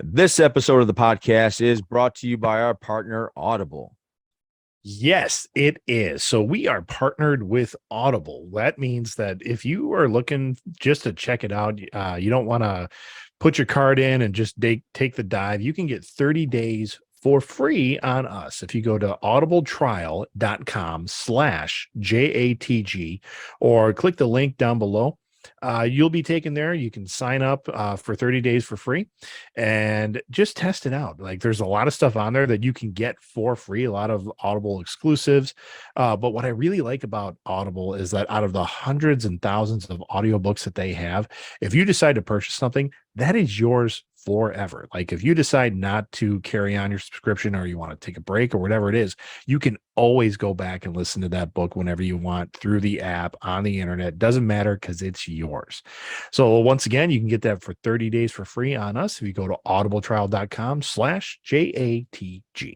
This episode of the podcast is brought to you by our partner, Audible. Yes, it is. So we are partnered with Audible. That means that if you are looking just to check it out, you don't want to put your card in and just take the dive. You can get 30 days for free on us. If you go to audibletrial.com/JATG or click the link down below, you'll be taken there. You can sign up for 30 days for free and just test it out. Like there's a lot of stuff on there that you can get for free, a lot of Audible exclusives. But what I really like about Audible is that out of the hundreds and thousands of audiobooks that they have, if you decide to purchase something, that is yours forever. Like if you decide not to carry on your subscription or you want to take a break or whatever it is, you can always go back and listen to that book whenever you want through the app on the internet. Doesn't matter because it's yours. So once again, you can get that for 30 days for free on us if you go to audibletrial.com/JATG.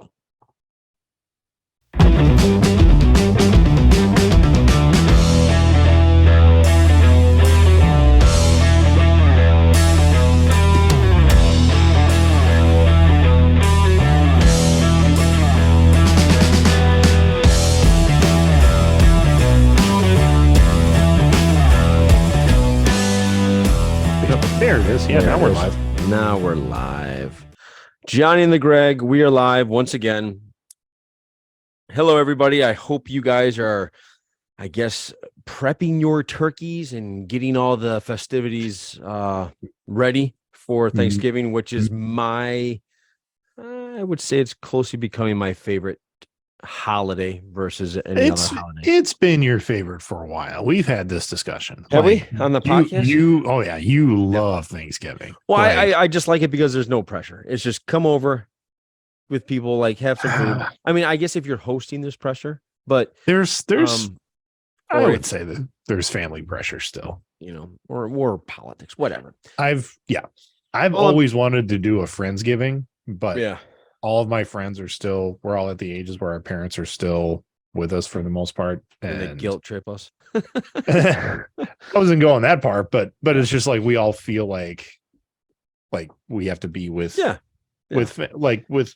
There it is. Yeah, now we're live. Now we're live. Johnny and the Greg, we are live once again. Hello, everybody. I hope you guys are, I guess, prepping your turkeys and getting all the festivities ready for Thanksgiving, which is I would say it's closely becoming my favorite holiday versus any other holiday. It's been your favorite for a while. We've had this discussion. Have we on the podcast? You love Thanksgiving. Well, I just like it because there's no pressure. It's just come over with people, like have some food. I mean, I guess if you're hosting, there's pressure, but there's I would say that there's family pressure still, or politics, whatever. I've always wanted to do a Friendsgiving, but yeah. All of my friends we're all at the ages where our parents are still with us for the most part. And they guilt trip us. I wasn't going that part, but it's just like, we all feel like we have to be with, with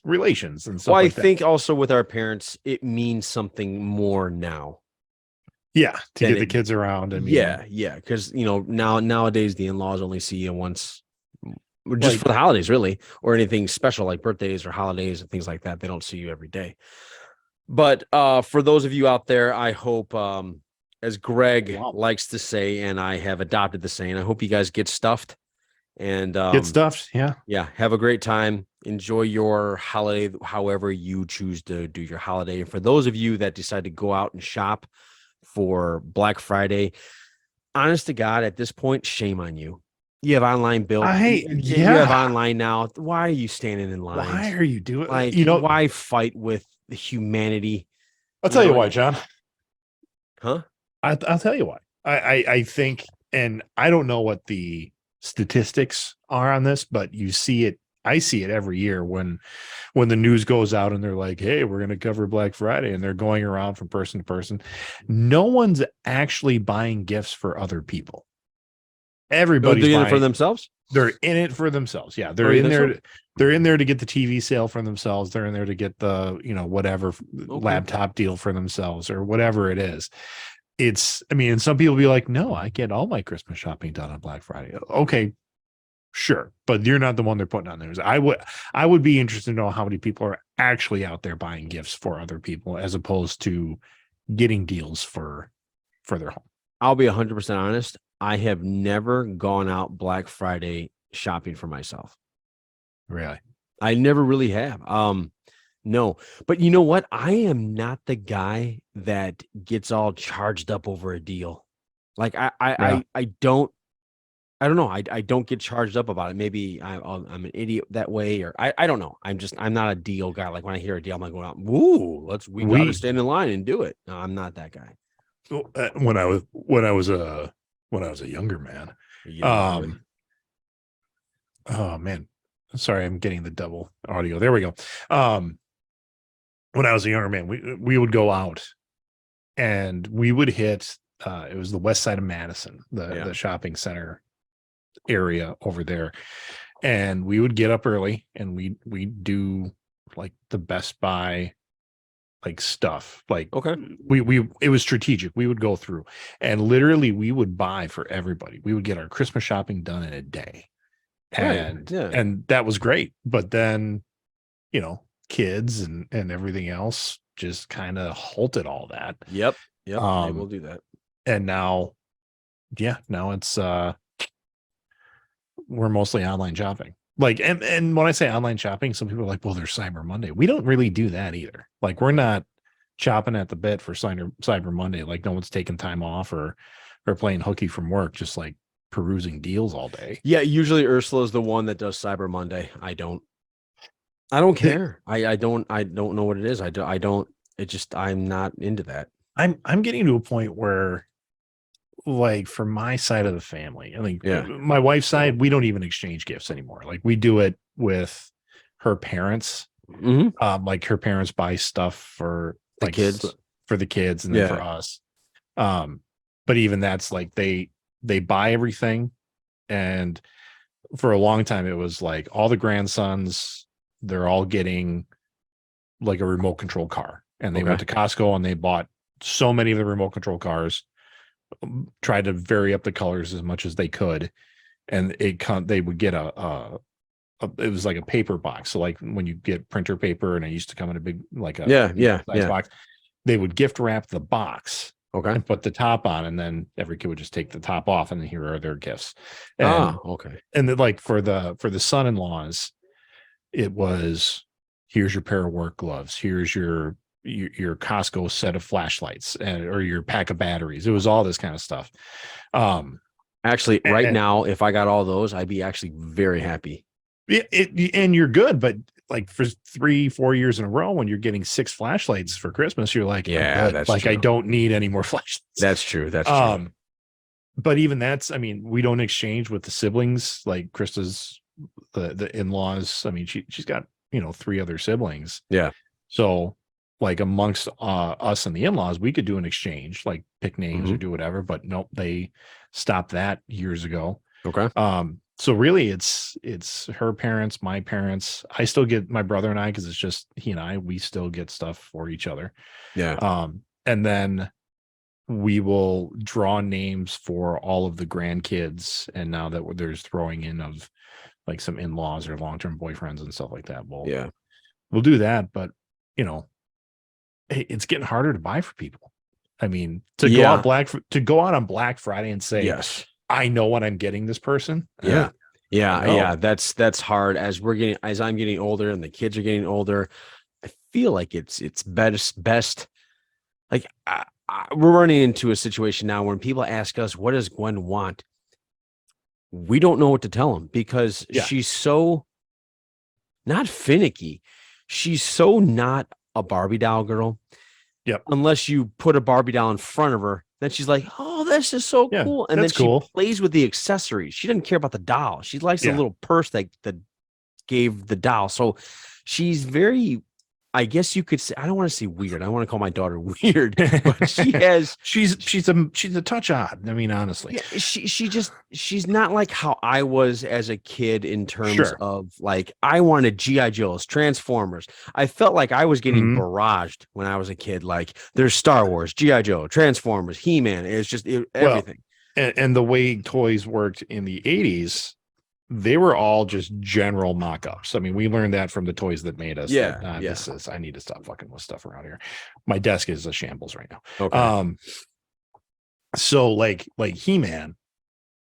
relations and stuff. Well, I think also with our parents, it means something more now. Yeah. To get the kids around. And yeah. Cause nowadays the in-laws only see you once, just for the holidays, really, or anything special like birthdays or holidays and things like that. They don't see you every day. But for those of you out there, I hope, as Greg likes to say, and I have adopted the saying, I hope you guys get stuffed and get stuffed. Yeah. Have a great time. Enjoy your holiday, however you choose to do your holiday. And for those of you that decide to go out and shop for Black Friday, honest to God, at this point, shame on you. You have online bill. You have online now. Why are you standing in line? Why are you doing why fight with the humanity? I'll tell you why, John. Huh? I'll tell you why. I think, and I don't know what the statistics are on this, but you see it. I see it every year when the news goes out and they're like, hey, we're going to cover Black Friday, and they're going around from person to person. No one's actually buying gifts for other people. Everybody's doing it for themselves. They're in it for themselves. Yeah, they're in there. They're in there to get the TV sale for themselves. They're in there to get the whatever laptop deal for themselves or whatever it is. And some people be like, no, I get all my Christmas shopping done on Black Friday. Okay, sure, but you're not the one they're putting on there. I would be interested to know how many people are actually out there buying gifts for other people as opposed to getting deals for their home. I'll be 100% honest. I have never gone out Black Friday shopping for myself. Really? I never really have. No, but you know what? I am not the guy that gets all charged up over a deal. Like I don't know. I don't get charged up about it. Maybe I'm an idiot that way, or I don't know. I'm not a deal guy. Like when I hear a deal, I'm like going out, woo, we got to stand in line and do it. No, I'm not that guy. When I was a younger man. Oh man, sorry, I'm getting the double audio. There we go. When I was a younger man, we would go out and we would hit. It was the west side of Madison, the shopping center area over there, and we would get up early and we do like the Best Buy like stuff. Like Okay. we it was strategic. We would go through and literally we would buy for everybody. We would get our Christmas shopping done in a day. Right. And Yeah. that was great. But then, kids and everything else just kind of halted all that. Yep. Yep. They will Um do that. and now, yeah, now it's we're mostly online shopping. Like, and when I say online shopping, some people are like, well, there's Cyber Monday. We don't really do that either. Like, we're not chopping at the bit for Cyber Monday. Like, no one's taking time off or playing hooky from work, just like perusing deals all day. Yeah. Usually Ursula's the one that does Cyber Monday. I don't care. I don't know what it is. I'm not into that. I'm getting to a point where, like, for my side of the family, I think Yeah. my wife's side, we don't even exchange gifts anymore. Like, we do it with her parents. Hmm. Like, her parents buy stuff for The like kids. for the kids and then for Yeah. us. But even that's like they buy everything, and for a long time it was like all the grandsons, they're all getting like a remote control car, and they went Okay. to Costco and they bought so many of the remote control cars, tried to vary up the colors as much as they could, and they would get it was like a paper box. So like when you get printer paper, and it used to come in a big like a Yeah. Yeah. size Yeah. box, they would gift wrap the box Okay. and put the top on, and then every kid would just take the top off, and then here are their gifts. Ah. And Okay. then like for the son-in-laws, it was, here's your pair of work gloves, here's your Costco set of flashlights, or your pack of batteries. It was all this kind of stuff. Actually, right And now, if I got all those, I'd be actually very happy. and you're good, but like for 3-4 years in a row, when you're getting 6 flashlights for Christmas, you're like, I'm Yeah, good. that's Like, I true. don't need any more flashlights. That's true. That's true. But even that's, I mean, we don't exchange with the siblings. Like Krista's, the in-laws, I mean, she's got 3 other siblings. Yeah. So like amongst us and the in-laws, we could do an exchange, like pick names or Hmm. do whatever, but nope, they stopped that years ago. Okay. So really it's her parents, my parents. I still get my brother and I, because it's just he and I, we still get stuff for each other. Yeah. And then we will draw names for all of the grandkids, and now that there's throwing in of like some in-laws or long-term boyfriends and stuff like that, Yeah. we'll do that. But it's getting harder to buy for people. I mean, to go out on Black Friday and say, Yes. I know what I'm getting this person. Yeah. Yeah. No. Yeah. That's hard. As I'm getting older and the kids are getting older, I feel like it's best. Like we're running into a situation now when people ask us, what does Gwen want? We don't know what to tell them, because Yeah. she's so not finicky. She's so not a Barbie doll girl. Yep. Unless you put a Barbie doll in front of her, then she's like, "Oh, this is so Yeah, cool." And then that's cool. she plays with the accessories. She doesn't care about the doll. She likes the Yeah. little purse that gave the doll. So she's very, I guess you could say, I don't want to say weird. I don't want to call my daughter weird, but she has, she's a touch odd. I mean, honestly. yeah, she's not like how I was as a kid in terms Sure. of like, I wanted GI Joes, Transformers. I felt like I was getting Mhm. barraged when I was a kid. Like, there's Star Wars, GI Joe, Transformers, He-Man. It's just everything. And the way toys worked in the 80s, they were all just general mock-ups. I mean, we learned that from the toys that made us. Yeah, That, yeah. I need to stop fucking with stuff around here. My desk is a shambles right now. Okay. So like He-Man,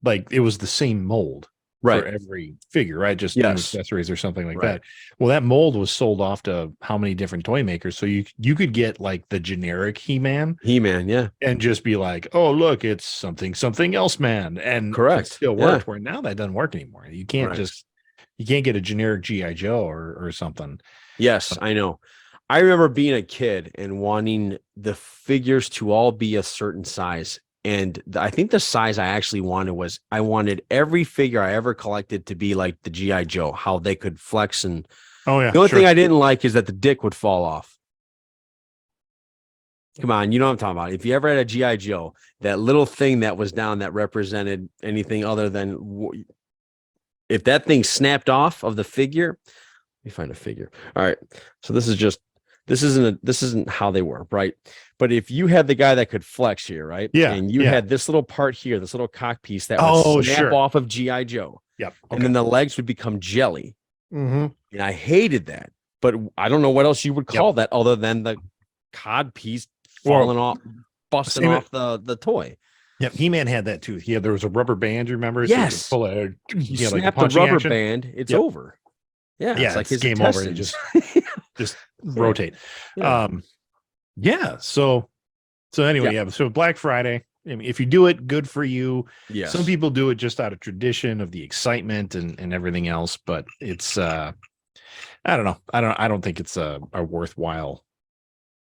like it was the same mold Right. for every figure, right? Just new Yes. accessories or something like Right. that. Well, that mold was sold off to how many different toy makers? So you could get like the generic He-Man He-Man, yeah. and just be like, oh, look, it's something else, man. And Correct. it still worked. Where now that doesn't work anymore. You can't Right. you can't get a generic GI Joe or something. Yes, I know. I remember being a kid and wanting the figures to all be a certain size. And I think the size I actually wanted was, I wanted every figure I ever collected to be like the GI Joe, how they could flex. And Oh yeah. the only Sure. thing I didn't like is that the dick would fall off. Come on, you know what I'm talking about. If you ever had a GI Joe, that little thing that was down that represented anything other than if that thing snapped off of the figure, let me find a figure. All right. So this isn't how they work, right? But if you had the guy that could flex here, right? Yeah. And you had this little part here, this little cock piece that would snap sure. off of G.I. Joe. Yep. Okay. And then the legs would become jelly. Mm-hmm. And I hated that. But I don't know what else you would call that other than the cod piece falling off, busting off the toy. Yep, He-Man had that too. There was a rubber band, you remember? Yes. So you snap the rubber band, it's over. Yeah, it's like his game over. You just rotate. Yeah. So anyway, So Black Friday. I mean, if you do it, good for you. Yes. Some people do it just out of tradition of the excitement and everything else, but it's I don't know. I don't think it's a worthwhile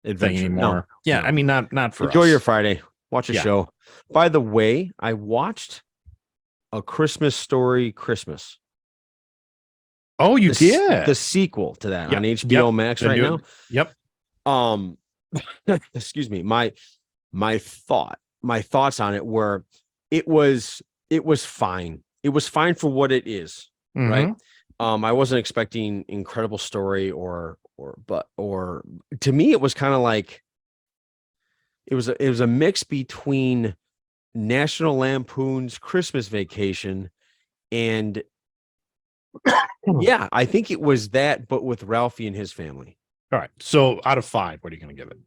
adventure thing anymore. No. Yeah, I mean not for enjoy us. your Friday. Watch a show. By the way, I watched A Christmas Story Christmas. Oh, you did? The sequel to that on HBO Max right now. Yep. Excuse me. My thoughts on it were it was fine. It was fine for what it is, right? I wasn't expecting incredible story or to me it was kind of like it was a mix between National Lampoon's Christmas Vacation and I think it was that, but with Ralphie and his family. All right. So out of 5, what are you going to give it?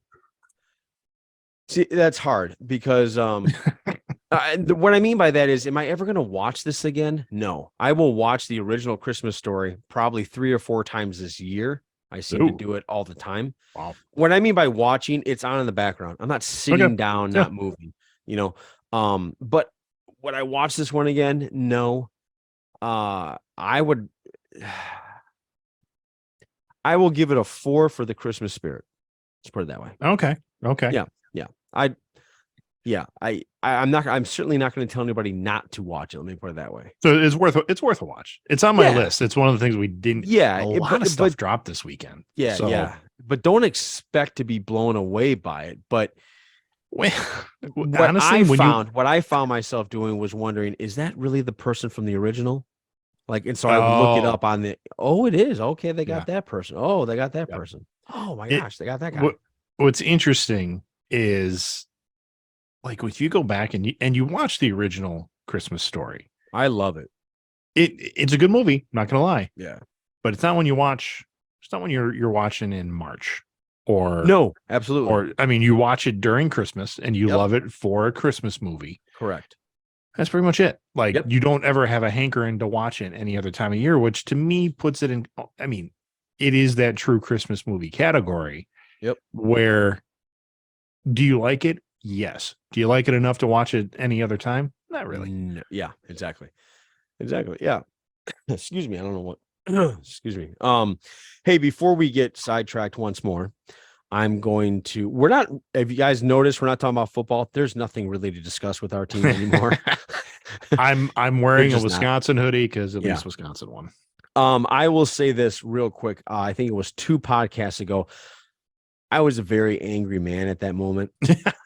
See, that's hard because what I mean by that is, am I ever going to watch this again? No, I will watch the original Christmas Story probably 3 or 4 times this year. I seem to do it all the time. Wow. What I mean by watching, it's on in the background. I'm not sitting down, not moving, but would I watch this one again? No. I will give it a 4 for the Christmas spirit. Let's put it that way. Okay. I'm certainly not going to tell anybody not to watch it. Let me put it that way. So it's worth a watch. It's on my list. It's one of the things we didn't. Yeah, a lot of stuff dropped this weekend. But don't expect to be blown away by it. But honestly, what I found myself doing was wondering, is that really the person from the original? Like, and so I would look it up on it is. Okay, they got that person. Oh, they got that person. Oh my gosh, they got that guy. What's interesting is, like, if you go back and you watch the original Christmas Story, I love it. It's a good movie, not gonna lie. Yeah. But it's not when you watch, it's not when you're watching in March or no, absolutely. Or I mean, you watch it during Christmas and you love it for a Christmas movie. Correct. That's pretty much it. Like, you don't ever have a hankering to watch it any other time of year, which to me puts it in, I mean, it is that true Christmas movie category. Yep. Where do you like it? Yes. Do you like it enough to watch it any other time? Not really. No. Yeah, exactly. Yeah. Excuse me. I don't know what. Excuse me. Hey, before we get sidetracked once more, I'm going to. We're not. If you guys notice, we're not talking about football. There's nothing really to discuss with our team anymore. I'm wearing a Wisconsin hoodie because at least Wisconsin won. I will say this real quick. I think it was 2 podcasts ago. I was a very angry man at that moment,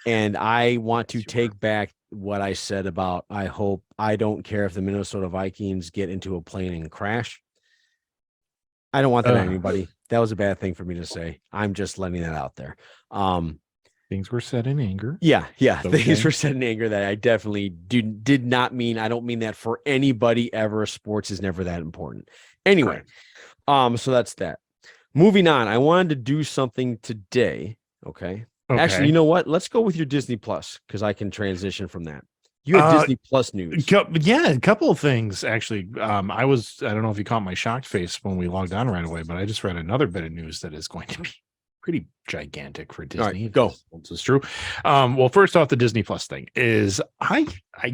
and I want to take back what I said about. I don't care if the Minnesota Vikings get into a plane and crash. I don't want that on anybody. That was a bad thing for me to say. I'm just letting that out there. Things were said in anger. Yeah. Things were said in anger that I definitely did not mean. I don't mean that for anybody ever. Sports is never that important. Anyway, so that's that. Moving on. I wanted to do something today. Okay. Actually, you know what? Let's go with your Disney Plus because I can transition from that. You had Disney Plus news. Yeah, a couple of things actually. I don't know if you caught my shocked face when we logged on right away, but I just read another bit of news that is going to be pretty gigantic for Disney. All right, go. This is true. Well, first off, the Disney Plus thing is I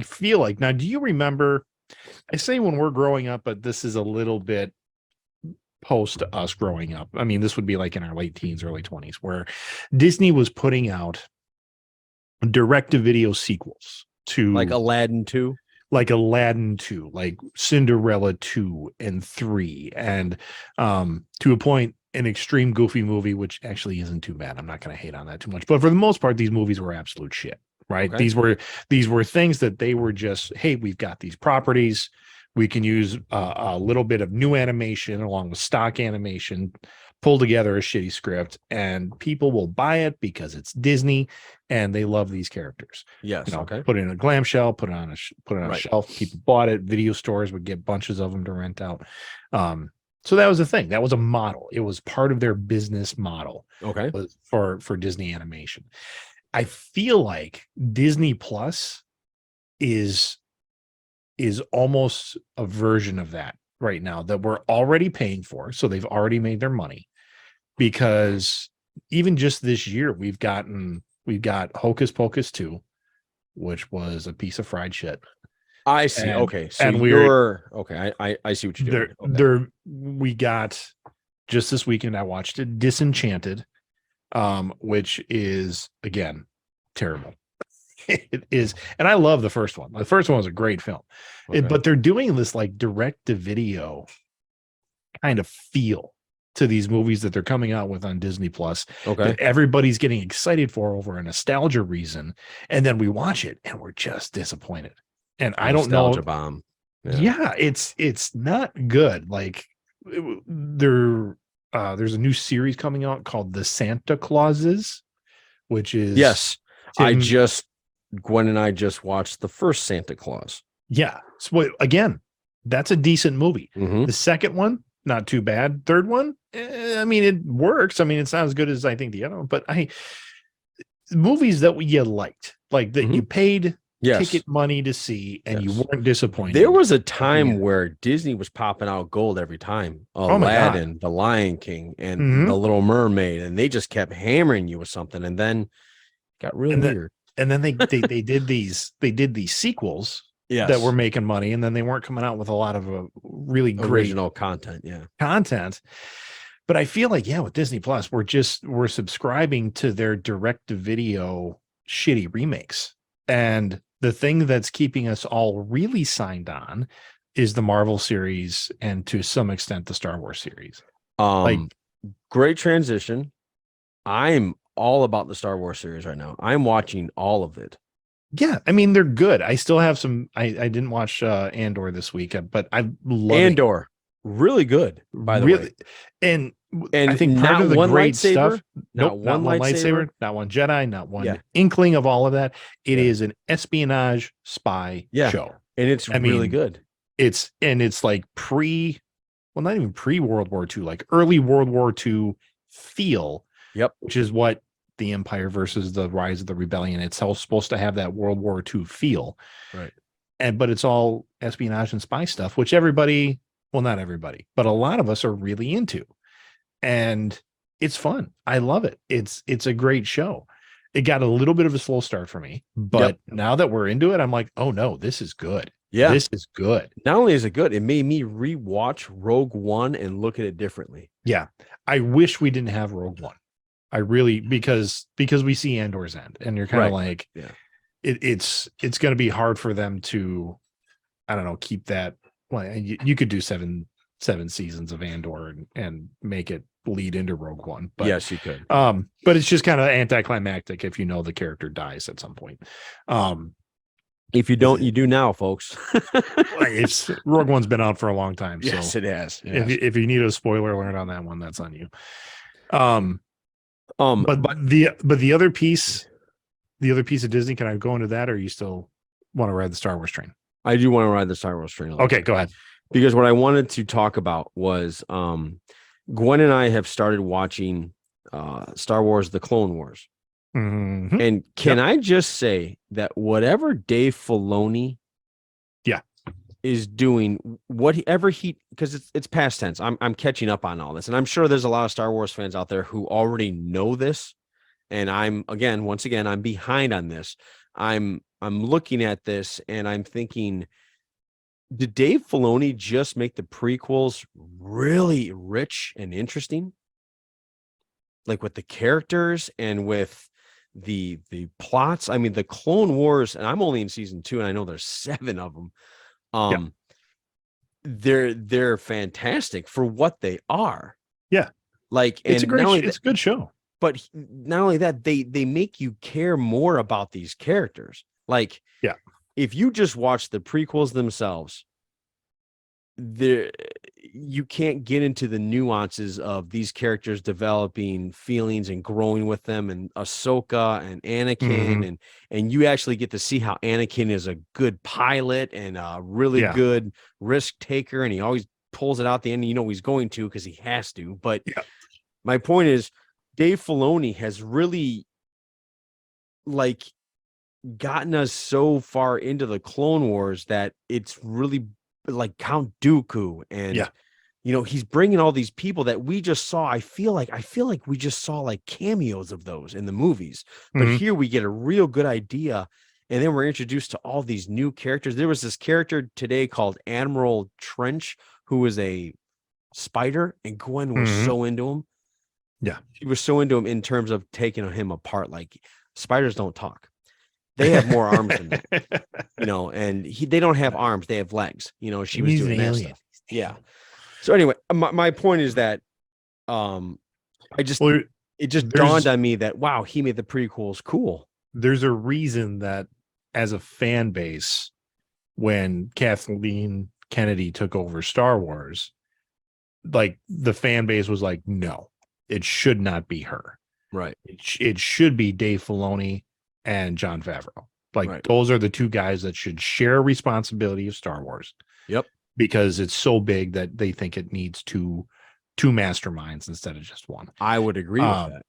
feel like, now, do you remember, I say when we're growing up, but this is a little bit post us growing up. I mean, this would be like in our late teens, early 20s, where Disney was putting out direct-to-video sequels to like Aladdin 2, like Aladdin 2, like Cinderella 2 and 3, and to a point, an extreme goofy movie, which actually isn't too bad. I'm not going to hate on that too much, but for the most part, these movies were absolute shit, right? Okay. These were things that they were just, hey, we've got these properties, We can use a little bit of new animation along with stock animation, pull together a shitty script, and people will buy it because it's Disney and they love these characters. Yes. Okay. Put it in a glam shell, put it on a Right. shelf. People bought it. Video stores would get bunches of them to rent out. So that was the thing. That was a model. It was part of their business model Okay. for Disney animation. I feel like Disney Plus is almost a version of that right now that we're already paying for. So they've already made their money, because even just this year we've got Hocus Pocus 2, which was a piece of fried shit. I see. And, Okay. So and you're okay. I see what you're doing. Okay. we got just this weekend. I watched it, Disenchanted, which is again terrible. It is, and I love the first one. The first one was a great film, Okay. but they're doing this like direct to video kind of feel to these movies that they're coming out with on Disney Plus, Okay. that everybody's getting excited for over a nostalgia reason, and then we watch it and we're just disappointed. And I don't know. Nostalgia bomb. Yeah, it's not good. Like there's a new series coming out called The Santa Clauses, which is Yes. Gwen and I just watched the first Santa Claus. Yeah. So again, that's a decent movie. Mhm. The second one, not too bad. Third one, I mean, it works. I mean, it's not as good as I think the other one, but movies that you liked, like that you paid ticket money to see, and you weren't disappointed. There was a time where Disney was popping out gold every time. Aladdin, The Lion King, and The Little Mermaid, and they just kept hammering you with something, and then got real weird. And then they did these sequels that were making money, and then they weren't coming out with a lot of really great original content. But I feel like, with Disney Plus, we're subscribing to their direct to video shitty remakes. And the thing that's keeping us all really signed on is the Marvel series, and to some extent the Star Wars series. Great transition. I'm all about the Star Wars series right now. I'm watching all of it. Yeah, I mean, they're good. I still have some. I didn't watch Andor this week, but I love Andor. Really good, by the way. And I think part of the great stuff. Not one lightsaber, not one Jedi, not one inkling of all of that. It is an espionage spy show, and it's really good. It's like not even pre World War II, like early World War II feel. Yep, which is what the Empire versus the Rise of the Rebellion. It's all supposed to have that World War II feel, right? But it's all espionage and spy stuff, which everybody, well, not everybody, but a lot of us are really into, and it's fun. I love it. It's a great show. It got a little bit of a slow start for me, but now that we're into it, I'm like, oh no, this is good. Yeah, this is good. Not only is it good, it made me rewatch Rogue One and look at it differently. Yeah, I wish we didn't have Rogue One. I really, because we see Andor's end, and you're kind of like, it's going to be hard for them to, I don't know, keep that. Well, you could do seven seasons of Andor and make it lead into Rogue One, but yes, you could. But it's just kind of anticlimactic if the character dies at some point. If you don't, you do now, folks. It's Rogue One's been out for a long time. So yes, it has. If you need a spoiler alert on that one, that's on you. But the other piece of Disney, can I go into that, or you still want to ride the Star Wars train? I do want to ride the Star Wars train. Okay, go ahead. Because what I wanted to talk about was Gwen and I have started watching Star Wars: The Clone Wars. Mm-hmm. And can I just say that whatever Dave Filoni is doing, whatever because it's past tense. I'm catching up on all this, and I'm sure there's a lot of Star Wars fans out there who already know this. And once again, I'm behind on this. I'm looking at this and I'm thinking, did Dave Filoni just make the prequels really rich and interesting? Like with the characters and with the plots. I mean, the Clone Wars, and I'm only in season 2, and I know there's 7 of them. They're fantastic for what they are. Yeah. Like, it's it's a good show. But not only that, they make you care more about these characters. Like, if you just watch the prequels themselves, there you can't get into the nuances of these characters developing feelings and growing with them, and Ahsoka and Anakin, Mhm. and you actually get to see how Anakin is a good pilot and a really Yeah. good risk taker, and he always pulls it out the end. You know he's going to because he has to. But Yeah. my point is, Dave Filoni has really like gotten us so far into the Clone Wars that it's really like Count Dooku, and Yeah. he's bringing all these people that we just saw. I feel like we just saw like cameos of those in the movies, but Mhm. here we get a real good idea, and then we're introduced to all these new characters. There was this character today called Admiral Trench, who was a spider, and Gwen was Mhm. so into him. Yeah. She was so into him in terms of taking him apart. Like, spiders don't talk. They have more arms than that, and they don't have arms, they have legs. She was He's an doing that alien. stuff. Yeah. So anyway, my point is that um I just Well, it just dawned there's on me that wow, he made the prequels cool. there's a reason that as a fan base, when Kathleen Kennedy took over Star Wars, like the fan base was like, no, it should not be her. Right. It should be Dave Filoni and Jon Favreau. Like Right. those are the two guys that should share responsibility of Star Wars, Yep. because it's so big that they think it needs two masterminds instead of just one. I would agree with Um, that.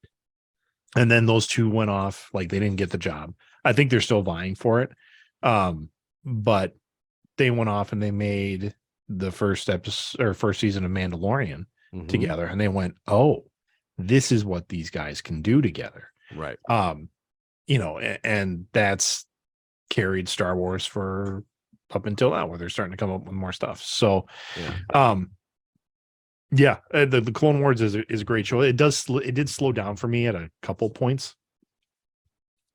and then those two went off, like they didn't get the job. I think they're still vying for it. But they went off and they made the first episode or first season of Mandalorian Mhm. together, and they went, oh, this is what these guys can do together. Right. And that's carried Star Wars for up until now, where they're starting to come up with more stuff. So Yeah. the Clone Wars is a great show. It did slow down for me at a couple points.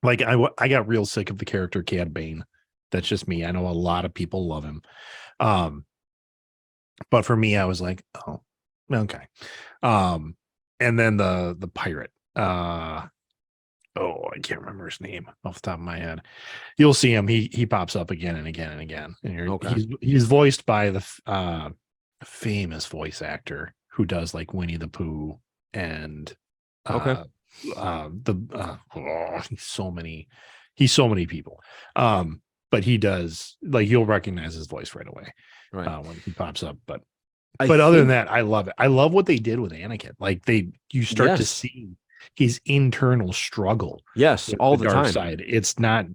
Like I got real sick of the character Cad Bane. That's just me. I know a lot of people love him. But for me, I was like, oh, okay. And then the pirate, I can't remember his name off the top of my head. You'll see him. He pops up again and again and again. And Okay. he's voiced by the famous voice actor who does like Winnie the Pooh and Okay. he's so many people. But he does, like, you'll recognize his voice right away Right. when he pops up. But I other than think that, I love it. I love what they did with Anakin. Like you start to yes. see his internal struggle Yes, with all the the dark time. side. It's not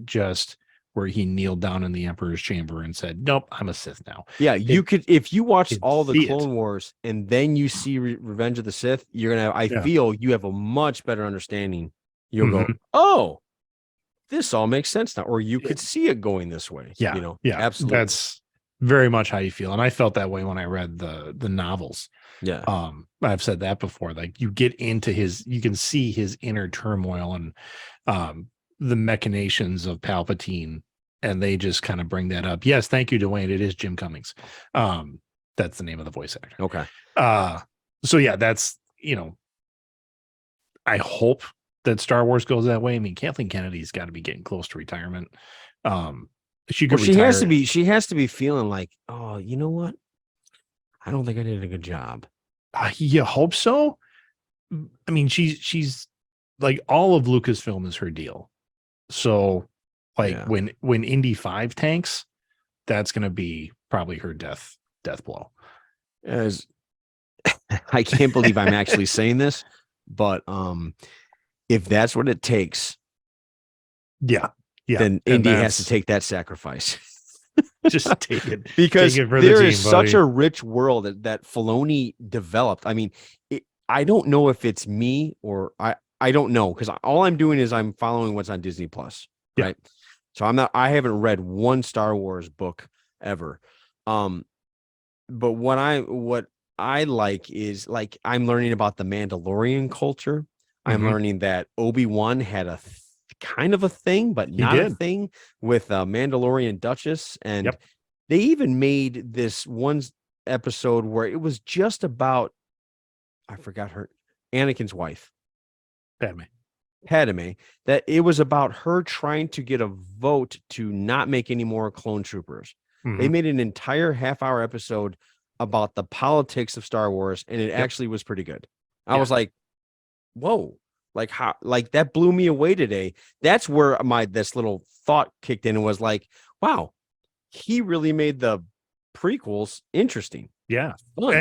just where he kneeled down in the Emperor's chamber and said, "Nope, I'm a Sith now." Yeah, you could, if you watch Can all the see it. Clone Wars and then you see Revenge of the Sith, you're gonna. I Yeah. feel you have a much better understanding. You'll go, Mhm. oh, this all makes sense now, or you Yeah. could see it going this way. Yeah. Yeah. Absolutely. That's very much how you feel. And I felt that way when I read the novels. Yeah, I've said that before. Like you get into you can see his inner turmoil and the machinations of Palpatine, and they just kind of bring that up. Yes, thank you, Dwayne. It is Jim Cummings. That's the name of the voice actor. okay. So yeah, that's I hope that Star Wars goes that way. I mean, Kathleen Kennedy's got to be getting close to retirement. She could Well, she retire. has to be. She has to be feeling like, oh, you know what? I don't think I did a good job. You hope so. I mean, she's like, all of Lucasfilm is her deal. So like Yeah. when Indy 5 tanks, that's going to be probably her death blow. As I can't believe I'm actually saying this, but if that's what it takes, Yeah. then And Indy has to take that sacrifice. just take it because take it for there the is team, such buddy. a rich world that Filoni developed. I mean, I don't know if it's me or I don't know, because all I'm doing is I'm following what's on Disney Plus, Yeah. right? So I haven't read one Star Wars book ever. But what I like is, like, I'm learning about the Mandalorian culture. I'm Mhm. learning that Obi-Wan had a kind of a thing, but He not a did. thing, with Mandalorian Duchess. And Yep. they even made this one episode where it was just about, I forgot her, Anakin's wife, Padme, that it was about her trying to get a vote to not make any more clone troopers. They Mhm. made an entire half-hour episode about the politics of Star Wars, and it Yep. actually was pretty good. I Yeah. was like, whoa, like how, like that blew me away today. That's where this little thought kicked in and was like, wow, he really made the prequels interesting, Yeah. fun.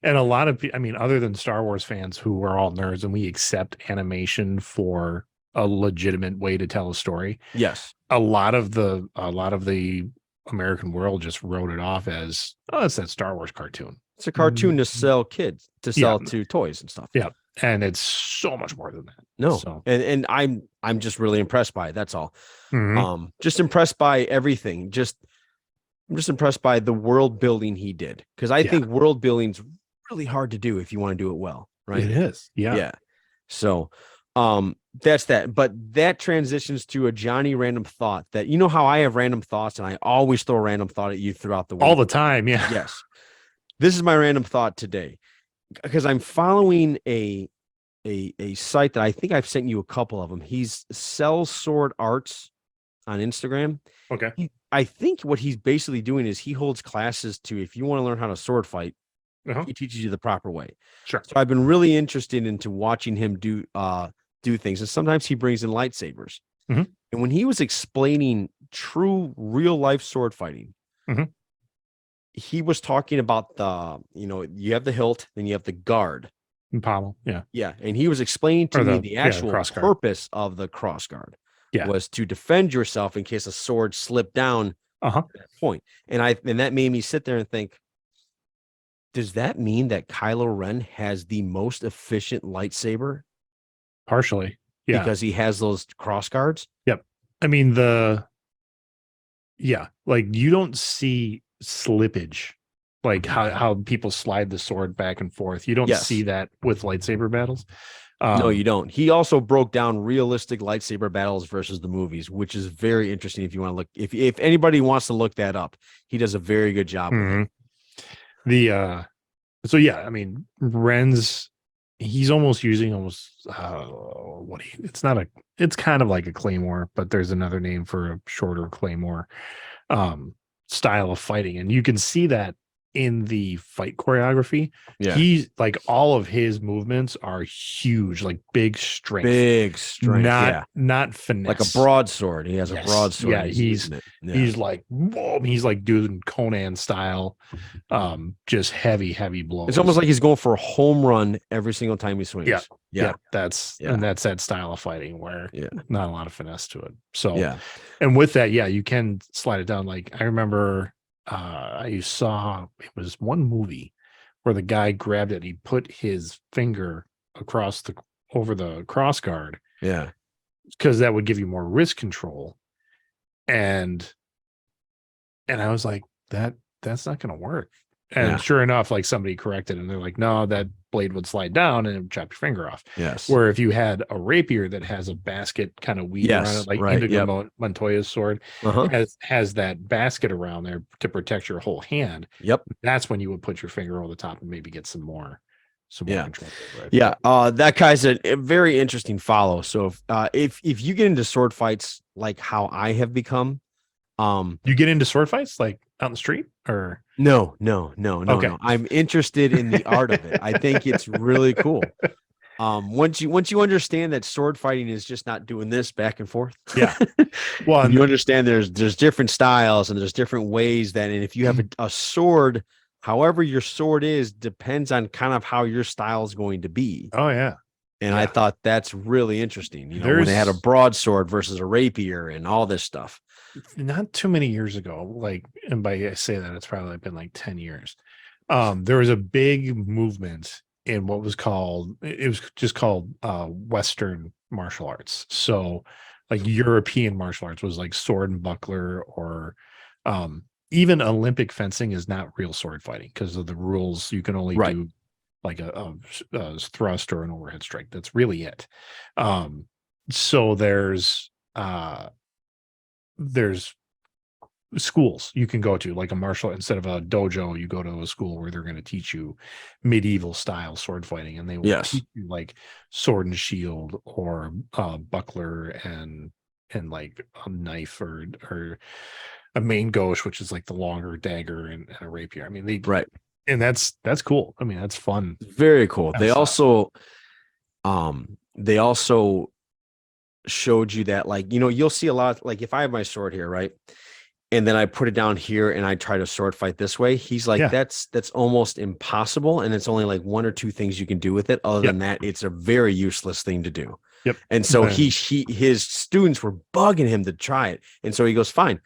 And a lot of, I mean, other than Star Wars fans who are all nerds and we accept animation for a legitimate way to tell a story, Yes, a lot of the American world just wrote it off as, oh, it's that Star Wars cartoon. it's a cartoon to Mhm. sell kids, to Yeah. sell to toys and stuff. Yeah. And it's so much more than that. No, So, and I'm just really impressed by it. That's all. mhm. Just impressed by everything. I'm just impressed by the world building he did, because I Yeah, think world building's really hard to do if you want to do it well, right? it is. Yeah. Yeah. So, that's that. But that transitions to a Johnny random thought that, you know how I have random thoughts and I always throw a random thought at you throughout the All week. the time. Yeah. Yes. This is my random thought today because I'm following a site that I think I've sent you a couple of them. He's sells sword arts on Instagram. Okay. I think what he's basically doing is he holds classes to, if you want to learn how to sword fight, Uh-huh. he teaches you the proper way. Sure. So I've been really interested into watching him do things. And sometimes he brings in lightsabers. Mhm. And when he was explaining true real life sword fighting, Mhm. he was talking about you have the hilt, then you have the guard. And pommel. Yeah. Yeah. And he was explaining to Or me the, the yeah, the actual cross guard. purpose of the cross guard Yeah. was to defend yourself in case a sword slipped down Uh-huh. at that point. And that made me sit there and think, does that mean that Kylo Ren has the most efficient lightsaber Partially. Yeah. because he has those cross guards? Yep. I mean, yeah, like you don't see slippage, like how people slide the sword back and forth. You don't Yes. see that with lightsaber battles. No, you don't. He also broke down realistic lightsaber battles versus the movies, which is very interesting. If you want to look, if anybody wants to look that up, he does a very good job with Mhm. it. The so yeah, I mean, Ren's he's almost using it's kind of like a claymore, but there's another name for a shorter claymore style of fighting, and you can see that in the fight choreography. Yeah. He's like all of his movements are huge, like big strength, Big strength. not Yeah. finesse. Like a broadsword. He has Yes. a broadsword. Yeah, using it. Yeah. he's like, whoa, he's like doing Conan style, just heavy blows. It's almost like he's going for a home run every single time he swings. Yeah. Yeah. That's that style of fighting where not a lot of finesse to it. So Yeah. and with that, yeah, you can slide it down. Like I remember I saw it was one movie where the guy grabbed it, he put his finger over the cross guard. Yeah. Because that would give you more wrist control. And I was like, that's not gonna work. And sure enough, like somebody corrected and they're like, no, that blade would slide down and it would chop your finger off. Yes. Where if you had a rapier that has a basket kind of weave around it, like Indigo Montoya's sword has that basket around there to protect your whole hand. Yep. That's when you would put your finger over the top and maybe get some more control over it. Yeah. That guy's a very interesting follow. So if you get into sword fights like how I have become, you get into sword fights like out in the street or no. Okay. No. I'm interested in the art of it. I think it's really cool. Once you understand that sword fighting is just not doing this back and forth. Yeah. Well, you understand there's different styles and there's different ways that, and if you have a sword, however your sword is depends on kind of how your style is going to be. Oh yeah. And I thought that's really interesting. You know, when they had a broadsword versus a rapier and all this stuff. Not too many years ago, like, and by I say that it's probably been like 10 years. There was a big movement in what was called Western martial arts. So like European martial arts was like sword and buckler, or even Olympic fencing is not real sword fighting because of the rules. You can only do like a thrust or an overhead strike. That's really it. So there's schools you can go to, like a martial, instead of a dojo, you go to a school where they're going to teach you medieval style sword fighting, and they will teach you like sword and shield or buckler and like a knife or a main gauche, which is like the longer dagger and a rapier. I mean, Right. and that's cool. I mean, that's fun. Very cool. That's They also showed you that, like, you'll see a lot, like if I have my sword here, right? And then I put it down here and I try to sword fight this way. He's like, Yeah. that's almost impossible. And it's only like one or two things you can do with it. Other than that, it's a very useless thing to do. Yep. And so his students were bugging him to try it. And so he goes, fine,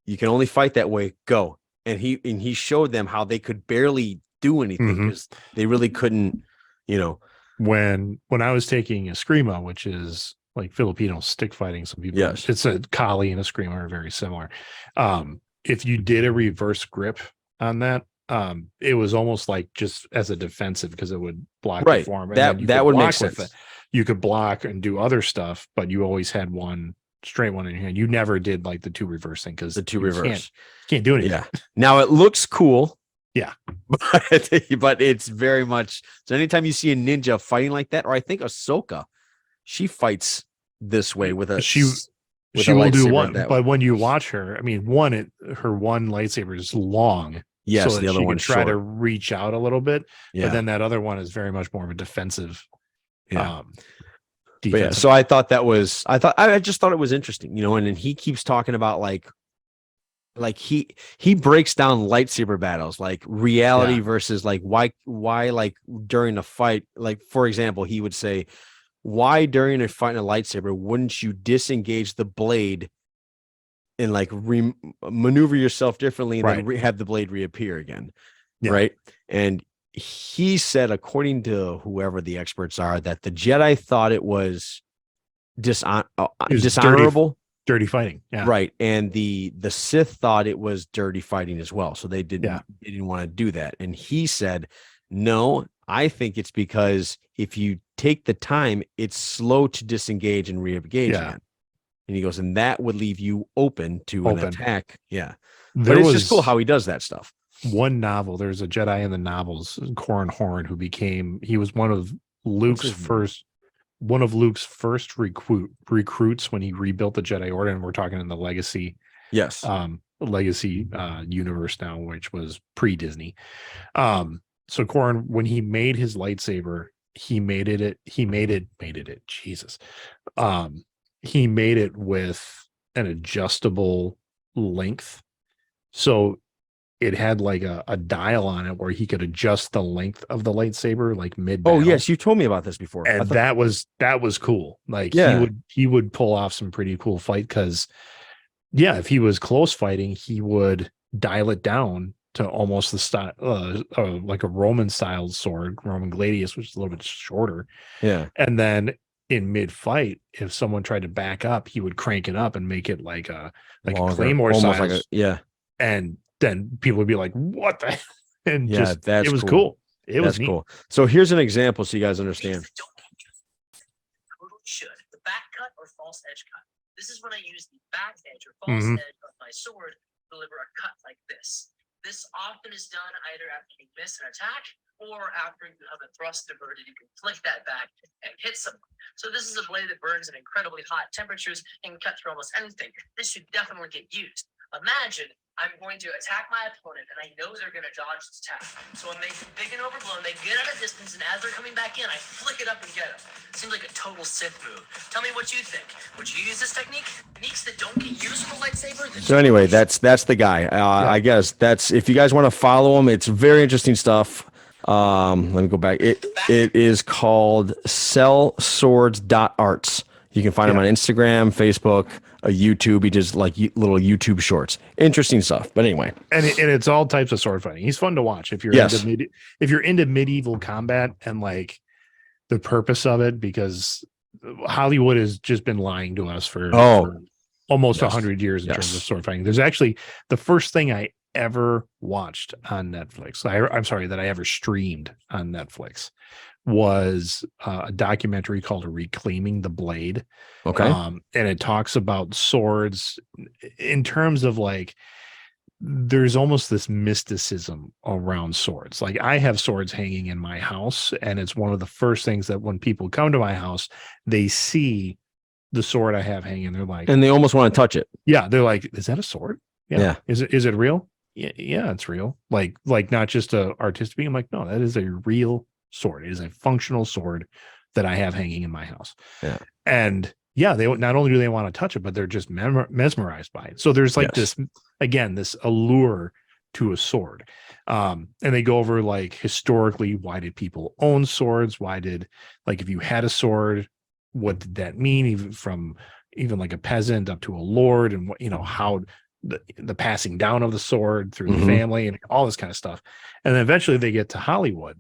you can only fight that way. Go. And he showed them how they could barely do anything because they really couldn't, when I was taking Eskrima, which is like Filipino stick fighting, some people, it's a Kali and Eskrima are very similar. If you did a reverse grip on that, it was almost like just as a defensive because it would block the form. And that would make sense. You could block and do other stuff, but you always had one straight one in your hand. You never did like the two reverse thing because the two reverse can't do anything. Yeah. Now it looks cool. Yeah. But it's very much so. Anytime you see a ninja fighting like that, or I think Ahsoka, she fights this way with a she will do one, but when you watch her, I mean, her one lightsaber is long. Yes, so the other one try to reach out a little bit. Yeah. But then that other one is very much more of a defensive. Yeah. So I just thought it was interesting, and then he keeps talking about like he breaks down lightsaber battles, like reality versus like why like during a fight, like for example, he would say, why during a fight in a lightsaber wouldn't you disengage the blade and like maneuver yourself differently and then have the blade reappear again, right? And he said, according to whoever the experts are, that the Jedi thought it was dishonorable, dirty fighting, right? And the Sith thought it was dirty fighting as well, so they didn't want to do that. And he said, no, I think it's because if you take the time, it's slow to disengage and re-engage again. And he goes, and that would leave you open to an attack. Yeah. But it's just cool how he does that stuff. One novel, there's a Jedi in the novels, Corran Horn, he was one of Luke's first recruits when he rebuilt the Jedi Order, and we're talking in the Legacy universe now, which was pre-Disney. So Corran, when he made his lightsaber, he made it with an adjustable length. So it had like a dial on it where he could adjust the length of the lightsaber, like mid. Oh yes, you told me about this before, and that was cool. Like he would pull off some pretty cool fight because, if he was close fighting, he would dial it down to almost the style, like a Roman style sword, Roman gladius, which is a little bit shorter. Yeah, and then in mid fight, if someone tried to back up, he would crank it up and make it like a claymore size, like and then people would be like, what the? And it was cool. It was cool. So here's an example so you guys understand. Totally should. The back cut or false edge cut. This is when I use the back edge or false edge of my sword to deliver a cut like this. This often is done either after you miss an attack or after you have a thrust diverted. You can flick that back and hit someone. So this is a blade that burns at incredibly hot temperatures and can cut through almost anything. This should definitely get used. Imagine I'm going to attack my opponent, and I know they're going to dodge this attack. So I make them big and overblown. They get at a distance, and as they're coming back in, I flick it up and get them. Seems like a total Sith move. Tell me what you think. Would you use this technique? Techniques that don't get used with a lightsaber? So anyway, that's the guy. I guess that's, if you guys want to follow him, it's very interesting stuff. Let me go back. It is called sellswords.arts. You can find him on Instagram, Facebook, YouTube. He does like little YouTube shorts. Interesting stuff. But anyway, and it's all types of sword fighting. He's fun to watch if you're into medieval combat and like the purpose of it, because Hollywood has just been lying to us for almost 100 years in terms of sword fighting. There's actually the first thing I ever watched on Netflix. I'm sorry, that I ever streamed on Netflix was a documentary called Reclaiming the Blade. Okay. And it talks about swords in terms of like, there's almost this mysticism around swords. Like I have swords hanging in my house, and it's one of the first things that when people come to my house, they see the sword I have hanging. They're like, and they almost want to touch it. Yeah. They're like, is that a sword? Yeah. Is it real? Yeah, it's real. Like not just a artistic being. I'm like, no, that is a real sword. It is a functional sword that I have hanging in my house. Yeah. And yeah, they not only do they want to touch it, but they're just mesmerized by it. So there's like Yes. this allure to a sword. And they go over like historically, why did people own swords? Why did, like, if you had a sword, what did that mean? Even like a peasant up to a lord, and what, how the passing down of the sword through the Mhm. family and all this kind of stuff. And then eventually they get to Hollywood.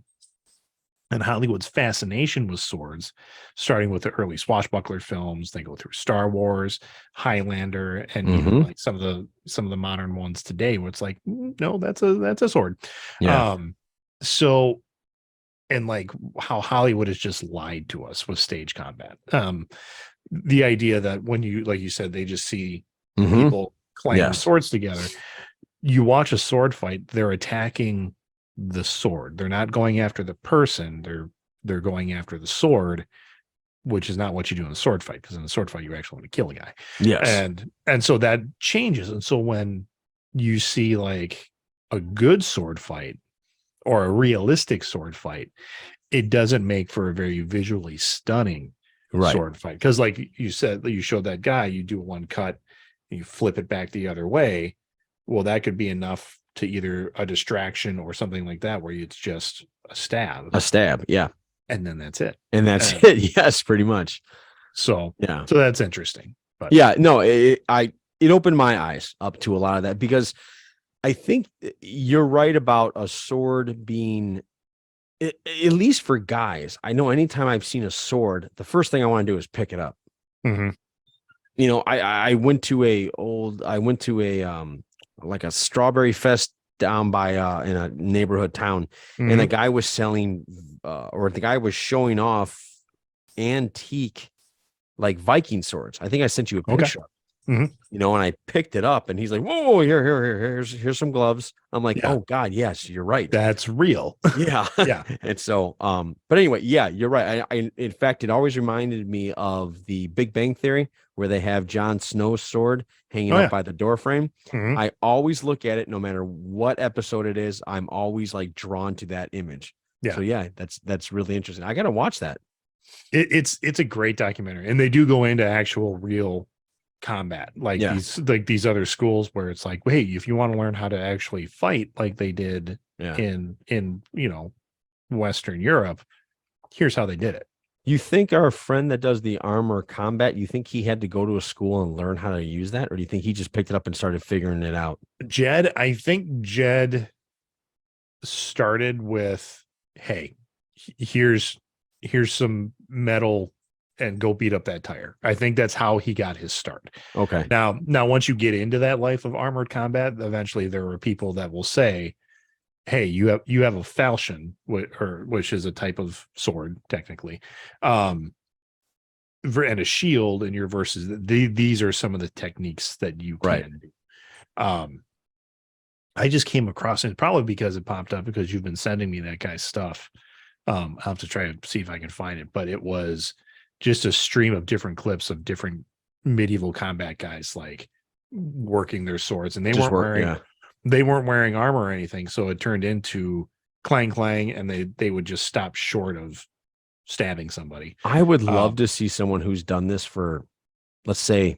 And Hollywood's fascination with swords, starting with the early swashbuckler films. They go through Star Wars, Highlander, and even Mhm. like some of the modern ones today, where it's like, no, that's a sword. Yeah. So, and like how Hollywood has just lied to us with stage combat. The idea that when you, like you said, they just see Mhm. people clanging Yes. swords together. You watch a sword fight, they're attacking the sword. They're not going after the person. They're going after the sword, which is not what you do in a sword fight, because in a sword fight you actually want to kill a guy. Yes. And so that changes. And so when you see like a good sword fight or a realistic sword fight, it doesn't make for a very visually stunning Right. sword fight. Because like you said, you showed that guy, you do one cut, you flip it back the other way. Well, that could be enough to either a distraction or something like that, where it's just a stab, A stab. Yeah. and then that's it. And that's it. Yes, pretty much. So Yeah. so that's interesting. But Yeah. No, it opened my eyes up to a lot of that, because I think you're right about a sword being, at least for guys. I know anytime I've seen a sword, the first thing I want to do is pick it up. Mhm. I went to a like a strawberry fest down by in a neighborhood town, and the Mhm. guy was selling or the guy was showing off antique like Viking swords. I think I sent you a Okay. picture. Mhm. And I picked it up, and he's like, "Whoa, here's some gloves." I'm like, Yeah, "Oh God, yes, you're right." that's real. Yeah. Yeah. And so, but anyway, yeah, you're right. In fact, it always reminded me of the Big Bang Theory, where they have Jon Snow's sword hanging Oh up yeah. by the door frame. Mhm. I always look at it, no matter what episode it is, I'm always like drawn to that image. Yeah. So yeah, that's really interesting. I got to watch that. It's a great documentary, and they do go into actual real combat, like Yeah. these other schools where it's like, hey, if you want to learn how to actually fight like they did Yeah. in Western Europe, here's how they did it. You think our friend that does the armor combat, you think he had to go to a school and learn how to use that? Or do you think he just picked it up and started figuring it out? I think Jed started with, hey, here's some metal and go beat up that tire. I think that's how he got his start. Okay. Now once you get into that life of armored combat, eventually there are people that will say, hey, you have a falchion, which is a type of sword technically, and a shield in your versus. These are some of the techniques that you Right. can do. I just came across it probably because it popped up because you've been sending me that guy's stuff. I'll have to try to see if I can find it, but it was just a stream of different clips of different medieval combat guys like working their swords, and they Just weren't work. wearing Yeah. they weren't wearing armor or anything, so it turned into clang clang, and they would just stop short of stabbing somebody. I would love to see someone who's done this for, let's say,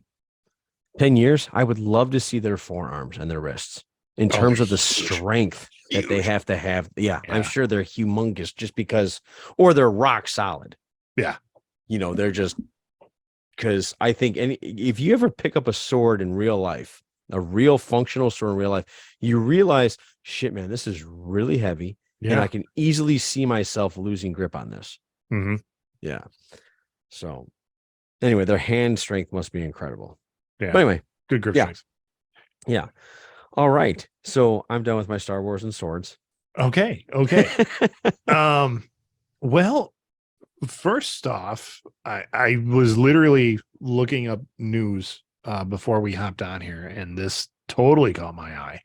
10 years. I would love to see their forearms and their wrists in terms they're of the huge. strength that they Huge. have to have. Yeah, I'm Yeah. sure they're humongous just because, or they're rock solid. Yeah. They're just, because I think if you ever pick up a sword in real life, a real functional sword in real life, you realize, shit, man, this is really heavy. And I Yeah. can easily see myself losing grip on this. Mhm. Yeah. So anyway, their hand strength must be incredible. Yeah. But anyway, Good grip yeah. strength. Yeah. All right. So I'm done with my Star Wars and swords. Okay. Well, first off, I was literally looking up news before we hopped on here, and this totally caught my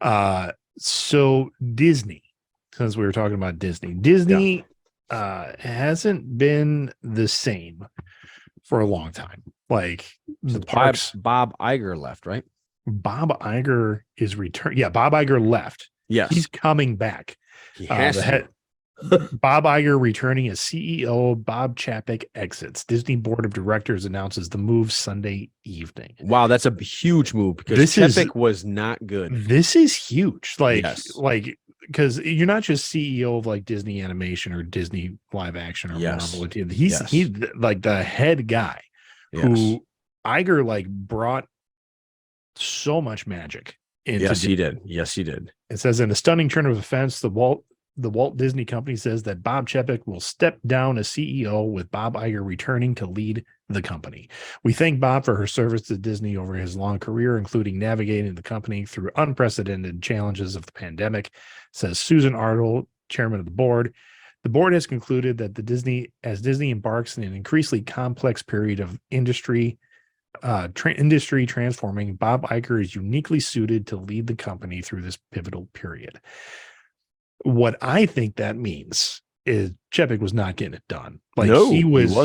eye. So Disney, since we were talking about Disney hasn't been the same for a long time. Like the Since parks, Bob Iger left, right? Bob Iger is return. Yeah, Bob Iger left. Yes. He's coming back. He has The to. head, Bob Iger returning as CEO. Bob Chapek exits. Disney board of directors announces the move Sunday evening. Wow, that's a huge move because Chapek was not good. This is huge. Yes. Because you're not just CEO of like Disney Animation or Disney Live Action or Marvel. He's like the head guy who Iger like brought so much magic into. Yes, he did. Yes, he did. It says in a stunning turn of events, the Walt Disney Company says that Bob Chapek will step down as CEO with Bob Iger returning to lead the company. We thank Bob for her service to Disney over his long career, including navigating the company through unprecedented challenges of the pandemic, says Susan Arnold, chairman of the board. The board has concluded that Disney embarks in an increasingly complex period of industry transforming, Bob Iger is uniquely suited to lead the company through this pivotal period. What I think that means is Chapek was not getting it done. Like no, he was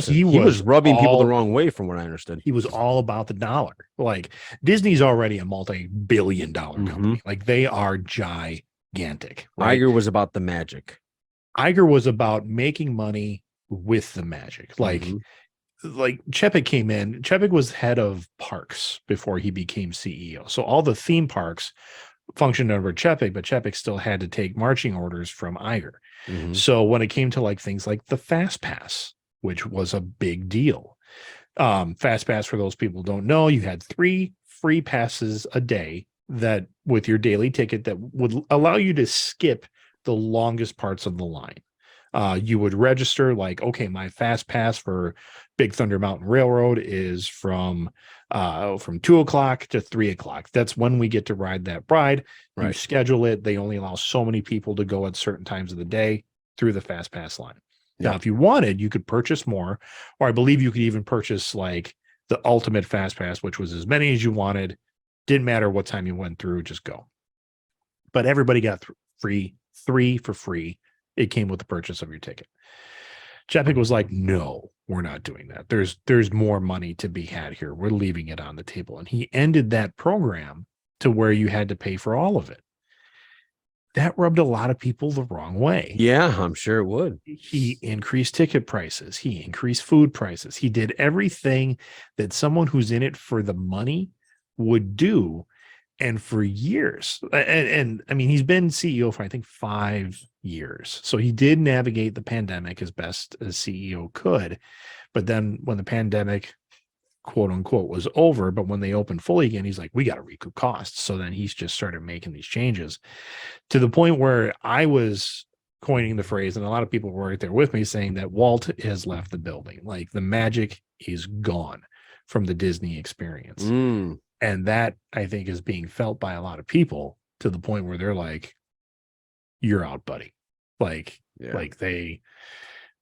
rubbing people the wrong way, from what I understood. He was all about the dollar. Like Disney's already a multi-billion-dollar company. Like they are gigantic. Right? Iger was about the magic. Iger was about making money with the magic. Like Chapek came in. Chapek was head of parks before he became CEO. So all the theme parks functioned under Chapek, but Chapek still had to take marching orders from Iger. So when it came to like things like the Fast Pass, which was a big deal, Fast Pass, for those people who don't know, you had 3 free passes a day that with your daily ticket that would allow you to skip the longest parts of the line. You would register like, okay, my Fast Pass for Big Thunder Mountain Railroad is from 2:00 to 3:00. That's when we get to ride that ride. Right. You schedule it. They only allow so many people to go at certain times of the day through the Fast Pass line. Now, if you wanted, you could purchase more, or I believe you could even purchase like the ultimate Fast Pass, which was as many as you wanted. Didn't matter what time you went through, just go. But everybody got 3 for free. It came with the purchase of your ticket. Chapek was like, no, we're not doing that. There's more money to be had here. We're leaving it on the table. And he ended that program to where you had to pay for all of it. That rubbed a lot of people the wrong way. Yeah, I'm sure it would. He increased ticket prices. He increased food prices. He did everything that someone who's in it for the money would do. And for years, and I mean, he's been CEO for, I think, 5 years. So he did navigate the pandemic as best as CEO could. But then when the pandemic, quote unquote, was over, but when they opened fully again, he's like, we got to recoup costs. So then he's just started making these changes to the point where I was coining the phrase, and a lot of people were right there with me, saying that Walt has left the building. Like the magic is gone from the Disney experience. And that, I think, is being felt by a lot of people to the point where they're like, you're out, buddy. Like they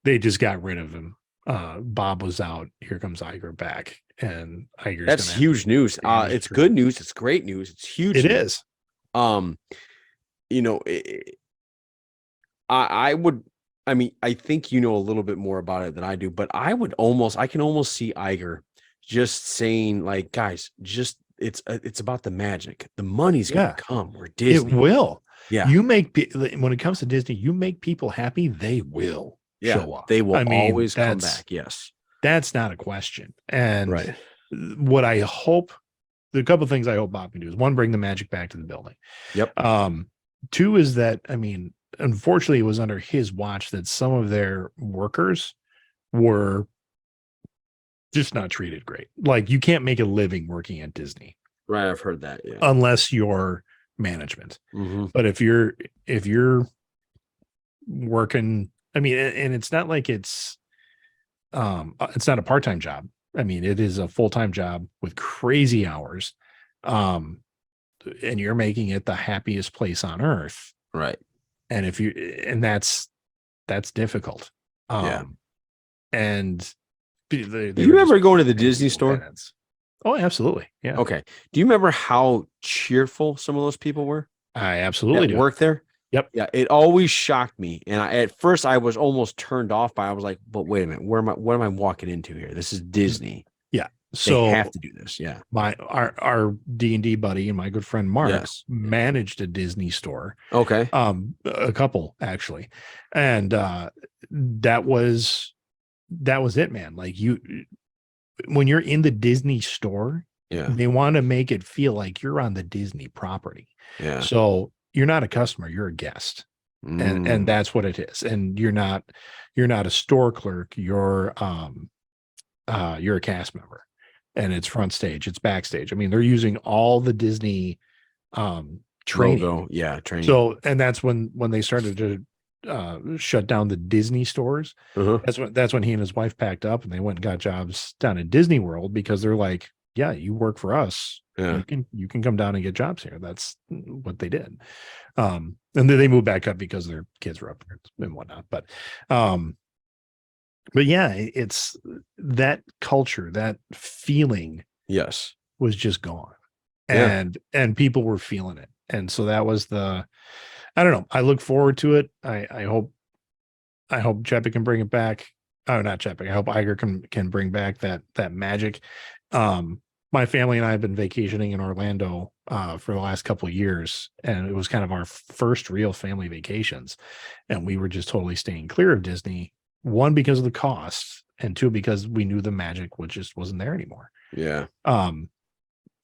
just got rid of him. Bob was out. Here comes Iger back. And Iger's that's huge news. It's good news. It's great news. It's huge. It is. You know, I think you know a little bit more about it than I do, but I can almost see Iger just saying, like, guys, just it's about the magic. The money's gonna come. We're Disney. It will. Yeah. When it comes to Disney, you make people happy, they will show up. They will always come back. Yes. That's not a question. And what I hope, the couple of things I hope Bob can do is, 1, bring the magic back to the building. Yep. 2 is that, I mean, unfortunately, it was under his watch that some of their workers were just not treated great. Like, you can't make a living working at Disney. Right. I've heard that. Yeah. Unless you're management. But if you're working, I mean, and it's not like it's not a part-time job. I mean, it is a full-time job with crazy hours. And you're making it the happiest place on earth. Right. And that's difficult. And do you remember going to the Disney store? Oh, absolutely. Yeah. Okay. Do you remember how cheerful some of those people were? I absolutely do. Work there? Yep. Yeah. It always shocked me. And at first I was almost turned off by, I was like, but wait a minute, what am I walking into here? This is Disney. Yeah. So they have to do this. Yeah. our D&D buddy and my good friend Mark Yes. managed a Disney store, Okay. a couple actually, and that was it, man. Like when you're in the Disney store, Yeah. they want to make it feel like you're on the Disney property. Yeah. So you're not a customer, you're a guest. And Mm. that's what it is. And you're not a store clerk, you're a cast member. And it's front stage, it's backstage. I mean, they're using all the Disney training. Logo. Yeah. Training. So, and that's when they started to shut down the Disney stores. Uh-huh. That's when he and his wife packed up and they went and got jobs down at Disney World, because they're like, yeah, you work for us. Yeah. You can come down and get jobs here. That's what they did. And then they moved back up because their kids were up there and whatnot. But yeah, it's that culture, that feeling Yes. was just gone. Yeah. And people were feeling it. And so that was I don't know. I look forward to it. I hope Chapek can bring it back. Oh, not Chapek. I hope Iger can bring back that magic. My family and I have been vacationing in Orlando for the last couple of years, and it was kind of our first real family vacations. And we were just totally staying clear of Disney. One, because of the cost, and two, because we knew the magic just wasn't there anymore. Yeah.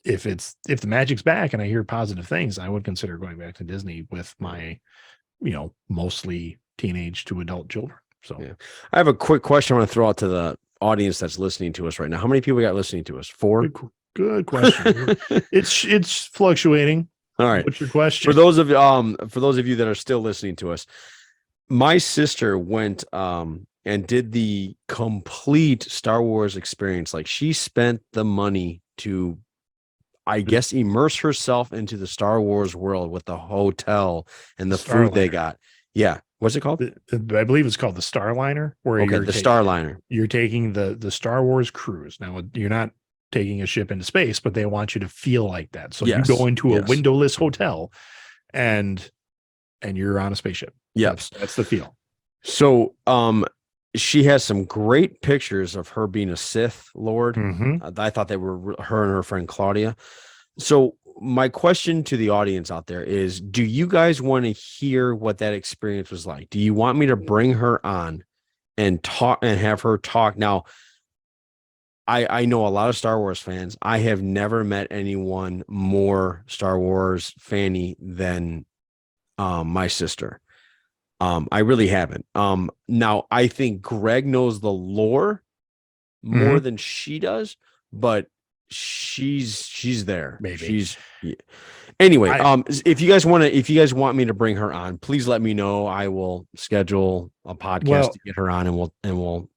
If the magic's back and I hear positive things, I would consider going back to Disney with my, mostly teenage to adult children. So yeah. I have a quick question I want to throw out to the audience that's listening to us right now. How many people got listening to us? 4? Good question. It's fluctuating. All right. What's your question? For those of you that are still listening to us, my sister went and did the complete Star Wars experience. Like, she spent the money to, I guess, immerse herself into the Star Wars world with the hotel and the food they got. Yeah. What's it called? I believe it's called the Starliner. Where the Starliner. You're taking the Star Wars cruise. Now, you're not taking a ship into space, but they want you to feel like that. So you go into a windowless hotel and you're on a spaceship. Yep. That's the feel. So she has some great pictures of her being a Sith Lord. Mm-hmm. I thought they were her and her friend Claudia. So my question to the audience out there is, do you guys want to hear what that experience was like? Do you want me to bring her on and talk and have her talk? Now, I know a lot of Star Wars fans. I have never met anyone more Star Wars fanny than my sister. I really haven't. Now I think Greg knows the lore more than she does, but she's there. Maybe. Anyway, if you guys want me to bring her on, please let me know. I will schedule a podcast to get her on, and we'll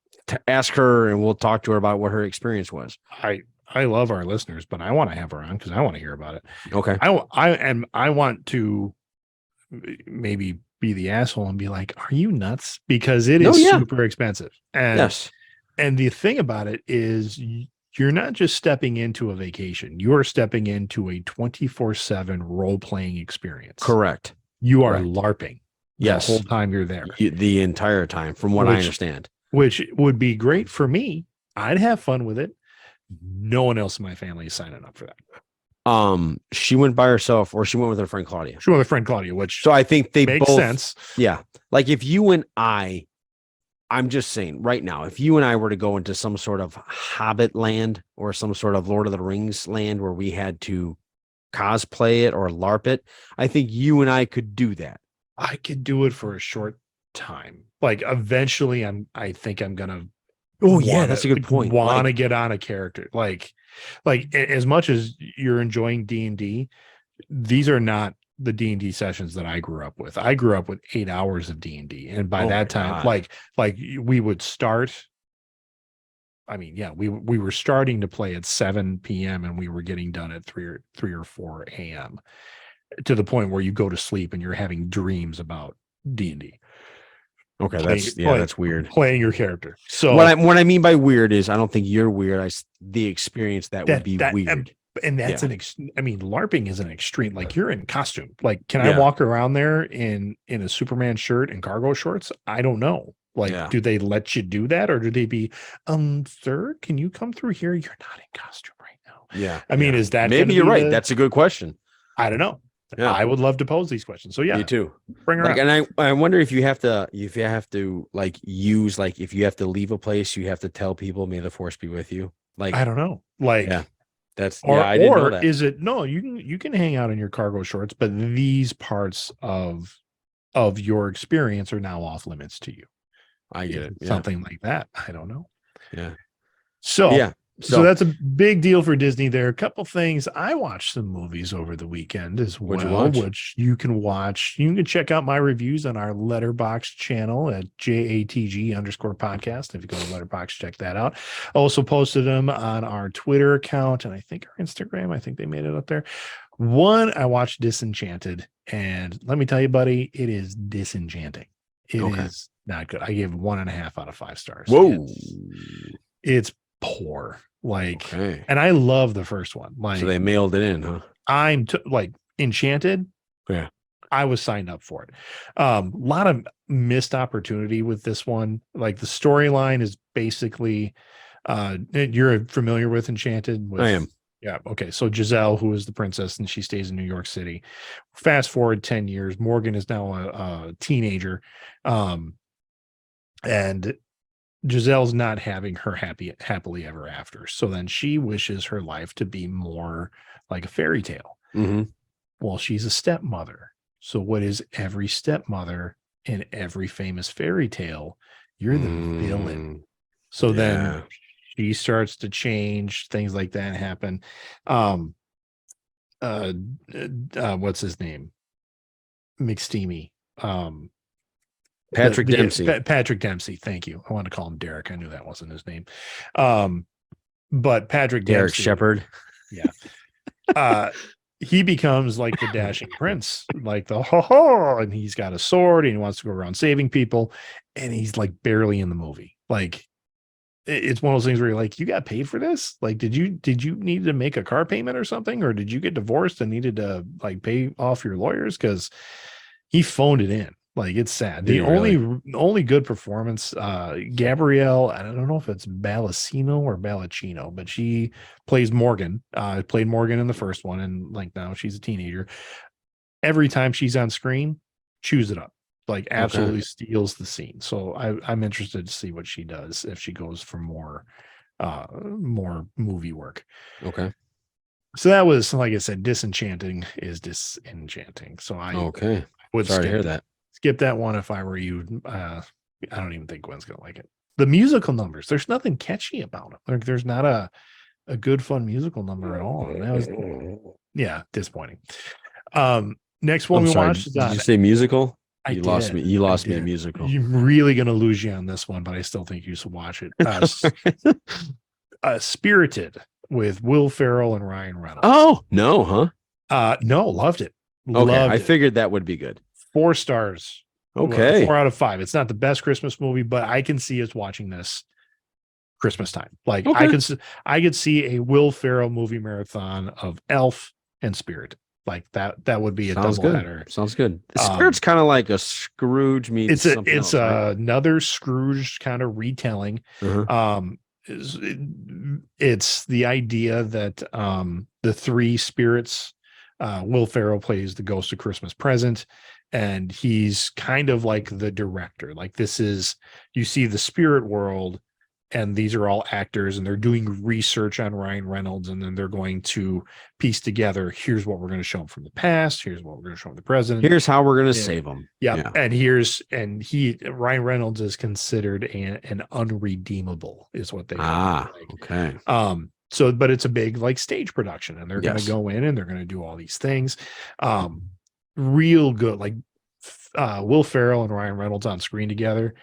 ask her and we'll talk to her about what her experience was. I love our listeners, but I want to have her on because I want to hear about it. Okay. I want to maybe be the asshole and be like, are you nuts? Because it is super expensive. And and the thing about it is, you're not just stepping into a vacation, you are stepping into a 24/7 role-playing experience. Correct. You are LARPing the whole time you're there. The entire time, from what I understand. Which would be great for me. I'd have fun with it. No one else in my family is signing up for that. She went by herself, or she went with her friend Claudia. She went with her friend Claudia, which so I think they makes both sense. Yeah. Like, if you and I'm just saying right now, if you and I were to go into some sort of Hobbit land or some sort of Lord of the Rings land where we had to cosplay it or LARP it, I think you and I could do that. I could do it for a short time. Like, eventually I think I'm gonna that's a good point. Want to get on a character. Like as much as you're enjoying D&D, these are not the D&D sessions that I grew up with. I grew up with 8 hours of D&D, and by that time, like we would start. I mean, yeah, we were starting to play at 7 p.m. and we were getting done at 3 or 4 a.m. to the point where you go to sleep and you're having dreams about D&D. Okay, that's weird. Playing your character. So what I mean by weird is, I don't think you're weird. The experience that would be weird. And that's LARPing is an extreme. Like, you're in costume. Like, can I walk around there in a Superman shirt and cargo shorts? I don't know. Like, Yeah. do they let you do that, or do they be, sir, can you come through here? You're not in costume right now. Yeah. I mean, yeah. is that maybe gonna you're be right? That's a good question. I don't know. Yeah. I would love to pose these questions. So yeah, Me too. bring her Like, up. and I wonder if you have to like use, like, if you have to leave a place, you have to tell people, may the force be with you. Like, I don't know. Like, yeah, I didn't know or that. is it no? You can hang out in your cargo shorts, but these parts of your experience are now off limits to you. I get Is it. it Yeah. something like that? I don't know. Yeah. So Yeah. so that's a big deal for Disney there. A couple things. I watched some movies over the weekend as What'd you well, watch? which you can watch. You can check out my reviews on our Letterbox channel at JATG_podcast. If you go to Letterbox, check that out. Also posted them on our Twitter account and I think our Instagram. I think they made it up there. One, I watched Disenchanted, and let me tell you, buddy, it is disenchanting. It Okay. is not good. I gave 1.5 out of 5 stars. Whoa. It's poor. Like, Okay. and I love the first one. Like, So they mailed it in, huh? like Enchanted. Yeah. I was signed up for it. A lot of missed opportunity with this one. Like, the storyline is basically, you're familiar with Enchanted. I am. Yeah. Okay. So Giselle, who is the princess, and she stays in New York City. Fast forward 10 years, Morgan is now a teenager. And Giselle's not having her happily ever after. So then she wishes her life to be more like a fairy tale. Mm-hmm. Well, she's a stepmother. So what is every stepmother in every famous fairy tale? You're the villain. So then she starts to change, things like that happen. What's his name? McSteamy. Patrick Dempsey. Patrick Dempsey. Thank you. I want to call him Derek. I knew that wasn't his name. But Patrick Derek Dempsey, Shepard. Yeah. He becomes like the dashing prince, like the ho, and he's got a sword and he wants to go around saving people, and he's like barely in the movie. Like, it's one of those things where you're like, you got paid for this? Like, did you need to make a car payment or something, or did you get divorced and needed to like pay off your lawyers? Because he phoned it in. Like, it's sad. The only good performance, Gabrielle, I don't know if it's Balancino or Balancino, but she plays Morgan. Played Morgan in the first one, and like now she's a teenager. Every time she's on screen, chews it up. Like, absolutely steals the scene. So I'm interested to see what she does if she goes for more movie work. Okay. So that was, like I said, disenchanting is disenchanting. So I would sorry to hear that. Skip that one if I were you. I don't even think Gwen's gonna like it. The musical numbers, there's nothing catchy about them. Like, there's not a good fun musical number at all. And that was disappointing. Next one watched. Did you say musical? You lost me. You lost me did. a musical. You're really gonna lose you on this one, but I still think you should watch it. Spirited with Will Ferrell and Ryan Reynolds. Oh no, huh? No, loved it. Okay, I figured that would be good. 4 stars. Okay. 4 out of 5. It's not the best Christmas movie, but I can see us watching this Christmas time. Like, I could see a Will Ferrell movie marathon of Elf and Spirit. Like, that would be a doubleheader. Sounds good. The Spirit's kind of like a Scrooge meets it's another Scrooge kind of retelling. It's the idea that the 3 spirits, Will Ferrell plays the Ghost of Christmas Present, and he's kind of like the director. Like, this is, you see the spirit world, and these are all actors, and they're doing research on Ryan Reynolds, and then they're going to piece together, here's what we're going to show him from the past, here's what we're going to show him the present, here's how we're going to save him. Yeah. And Ryan Reynolds is considered an unredeemable, is what they okay. So, but it's a big like stage production, and they're going to go in and they're going to do all these things. Real good, like Will Ferrell and Ryan Reynolds on screen together.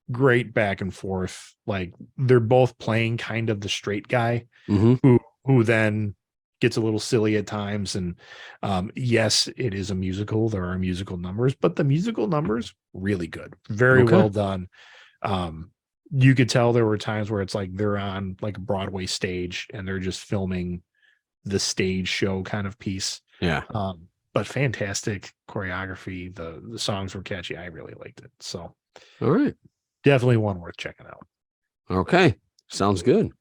Great back and forth. Like, they're both playing kind of the straight guy who then gets a little silly at times. And yes, it is a musical. There are musical numbers, but the musical numbers really good, very well done. You could tell there were times where it's like they're on like a Broadway stage and they're just filming the stage show kind of piece. Yeah. But fantastic choreography. The songs were catchy. I really liked it. So, all right. Definitely one worth checking out. Okay. Sounds good.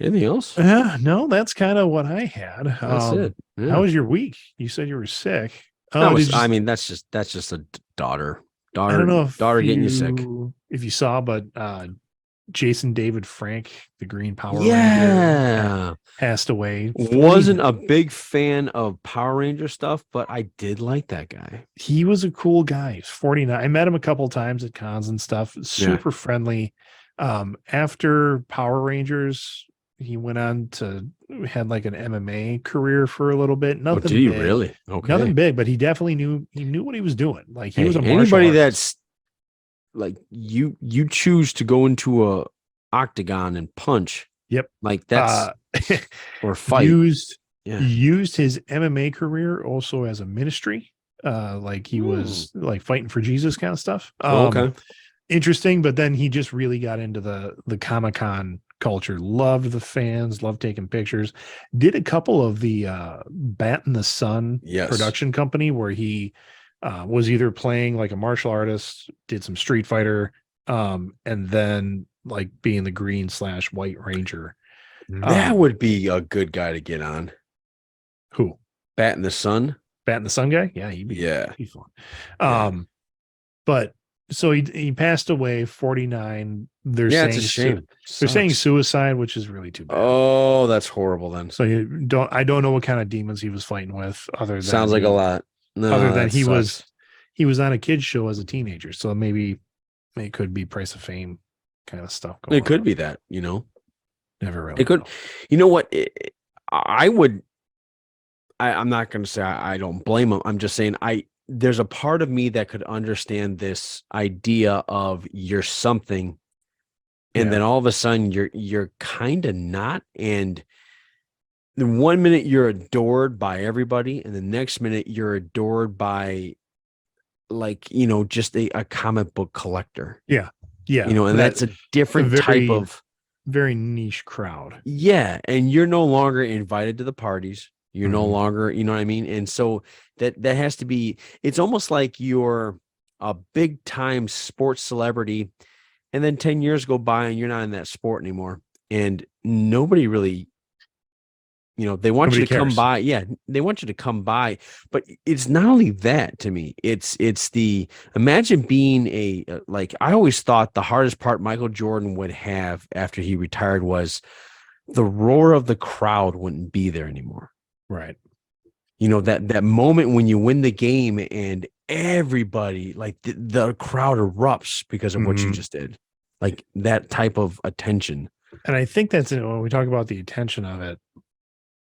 Anything else? No, that's kind of what I had. That's it. Yeah. How was your week? You said you were sick. I mean, that's just a daughter. I don't know if Getting you sick. if you saw, but Jason David Frank, the Green Power Ranger, Yeah. passed away. Wasn't a big fan of Power Ranger stuff, but I did like that guy. He was a cool guy. He's 49. I met him a couple of times at cons and stuff. Super friendly. After Power Rangers, he went on to had like an MMA career for a little bit. Nothing did he big. really? Okay. Nothing big, but he definitely knew what he was doing. Like he was a martial anybody artist. that's like you choose to go into a octagon and punch. Yep. Like that's or fight. Used his MMA career also as a ministry. Like he was like fighting for Jesus kind of stuff. Okay. Interesting, but then he just really got into the Comic-Con culture, loved the fans, loved taking pictures, did a couple of the Bat in the Sun production company where he was either playing like a martial artist, did some Street Fighter, and then like being the green/white ranger. That would be a good guy to get on. Who? Bat in the Sun? Bat in the Sun guy? Yeah, he'd be fun. But so he passed away 49. They're saying it's a shame. They're saying suicide, which is really too bad. Oh, that's horrible then. So I don't know what kind of demons he was fighting with other than sounds like a lot. No, other than he was on a kids show as a teenager. So maybe it could be Price of Fame kind of stuff going It could on. be that, you know. Never really. It could. You know what? I'm not going to say I don't blame him. I'm just saying there's a part of me that could understand this idea of you're something and then all of a sudden you're kind of not. And the 1 minute you're adored by everybody and the next minute you're adored by like, you know, just a comic book collector. Yeah. Yeah. You know, and that's a different type of very niche crowd. Yeah. And you're no longer invited to the parties. You're no longer, you know what I mean? And so that has to be, it's almost like you're a big time sports celebrity. And then 10 years go by and you're not in that sport anymore. And nobody really, you know, they want you to come by. Yeah. They want you to come by, but it's not only that to me, it's imagine being like, I always thought the hardest part Michael Jordan would have after he retired was the roar of the crowd wouldn't be there anymore. Right. You know, that moment when you win the game and everybody like the crowd erupts because of what you just did, like that type of attention. And I think that's when we talk about the attention of it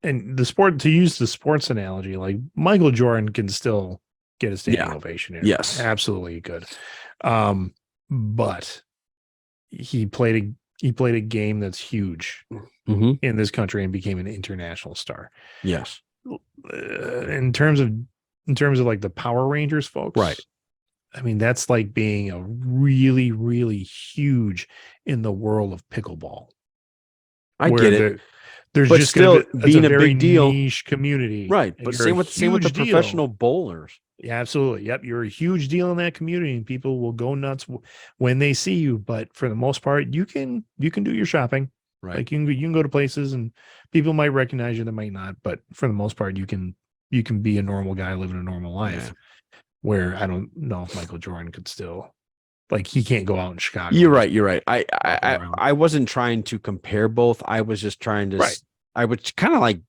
and the sport, to use the sports analogy, like Michael Jordan can still get a standing ovation here. Yes, absolutely good. But he played a game that's huge in this country and became an international star. Yes. In terms of like the Power Rangers folks. Right. I mean, that's like being a really, really huge in the world of pickleball. I get it. There's but just still being a big deal, niche community. Right. But same with the professional bowlers. Yeah, absolutely. Yep. You're a huge deal in that community and people will go nuts when they see you. But for the most part, you can do your shopping. Right. Like you can go to places and people might recognize you, they might not. But for the most part, you can be a normal guy living a normal life. Yeah. Where I don't know if Michael Jordan could still, like, he can't go out in Chicago. You're right. I wasn't trying to compare both. I was just trying to. Right. I was kind of like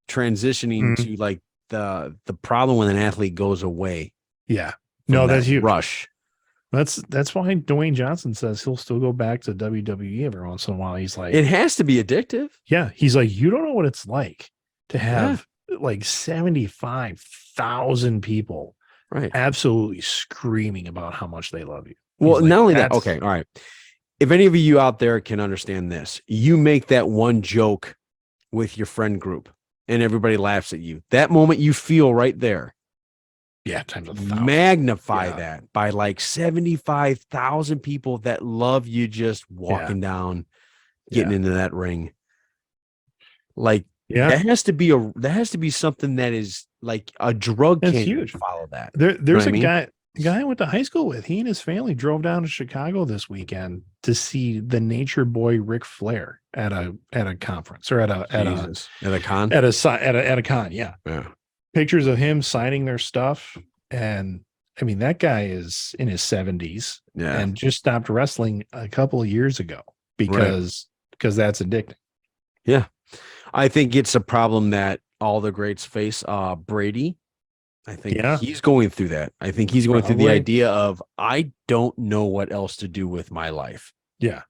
transitioning to like the problem when an athlete goes away. Yeah. No, that's huge. Rush. That's why Dwayne Johnson says he'll still go back to WWE every once in a while. He's like, it has to be addictive. Yeah. He's like, you don't know what it's like to have like 75,000 people absolutely screaming about how much they love you. Well, not only that. Okay. All right. If any of you out there can understand this, you make that one joke with your friend group and everybody laughs at you. That moment you feel right there. Yeah, times 1,000. Magnify that by like 75,000 people that love you just walking down, getting into that ring. Like that has to be something that is like a drug can't follow that. There's a guy. The guy I went to high school with, he and his family drove down to Chicago this weekend to see the Nature Boy Ric Flair at a conference or at a con. at a con. Yeah, Yeah. pictures of him signing their stuff, and I mean that guy is in his 70s Yeah. and just stopped wrestling a couple of years ago because that's addicting. Yeah. I think it's a problem that all the greats face. Brady, I think he's going through that. I think he's going through the idea of, I don't know what else to do with my life. Yeah.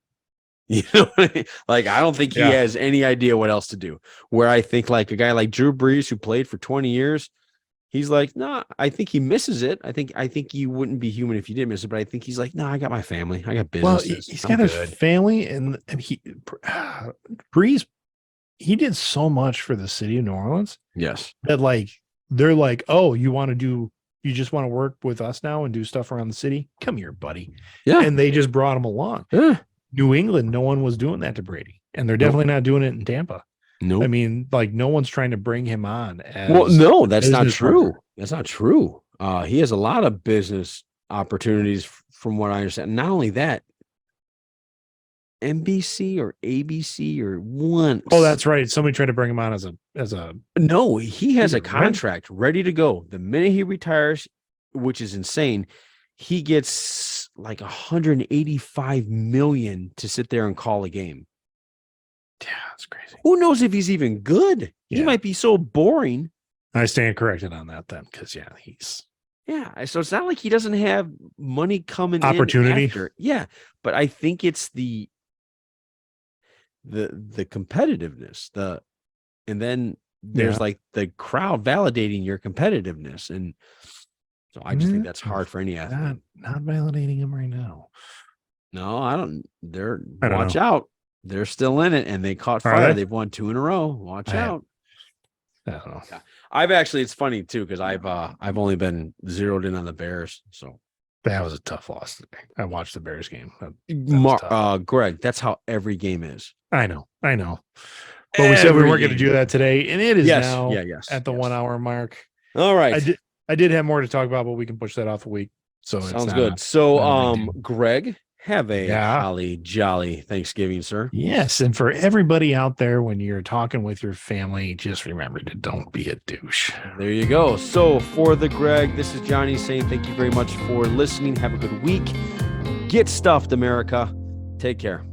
You know, like, I don't think he has any idea what else to do. Where I think like a guy like Drew Brees, who played for 20 years, he's like, no, I think he misses it. I think you wouldn't be human if you didn't miss it. But I think he's like, no, I got my family. I got business. Well, he's got his family, and Brees, he did so much for the city of New Orleans. Yes. That like, they're like, oh, you just want to work with us now and do stuff around the city? Come here, buddy. Yeah. And they just brought him along. Yeah. New England, no one was doing that to Brady. And they're definitely not doing it in Tampa. No. I mean, like, no one's trying to bring him on. Well, no, that's not true. Partner. That's not true. He has a lot of business opportunities from what I understand. Not only that, NBC or ABC or one. Oh, that's right. Somebody tried to bring him on as a. No, he has a contract ready to go. The minute he retires, which is insane, he gets like 185 million to sit there and call a game. Yeah, that's crazy. Who knows if he's even good? Yeah. He might be so boring. I stand corrected on that then, because he's. Yeah, so it's not like he doesn't have money coming opportunity. In after. Yeah, but I think it's the competitiveness, and then there's like the crowd validating your competitiveness, and so I just think that's hard for any athlete. Not validating him right now. No, I don't. Watch out. They're still in it, and they caught fire. They've won 2 in a row. Watch out. I don't know. Yeah. I've actually, it's funny too, because I've only been zeroed in on the Bears. So that was a tough loss today. I watched the Bears game. Greg, that's how every game is. I know. But we said we weren't going to do that today, and it is now at the 1 hour mark. All right. I did have more to talk about, but we can push that off a week. So sounds good. So Greg, have a holly jolly Thanksgiving, sir. Yes, and for everybody out there, when you're talking with your family, just remember to don't be a douche. There you go. So for the Greg, this is Johnny saying thank you very much for listening. Have a good week. Get stuffed, America. Take care.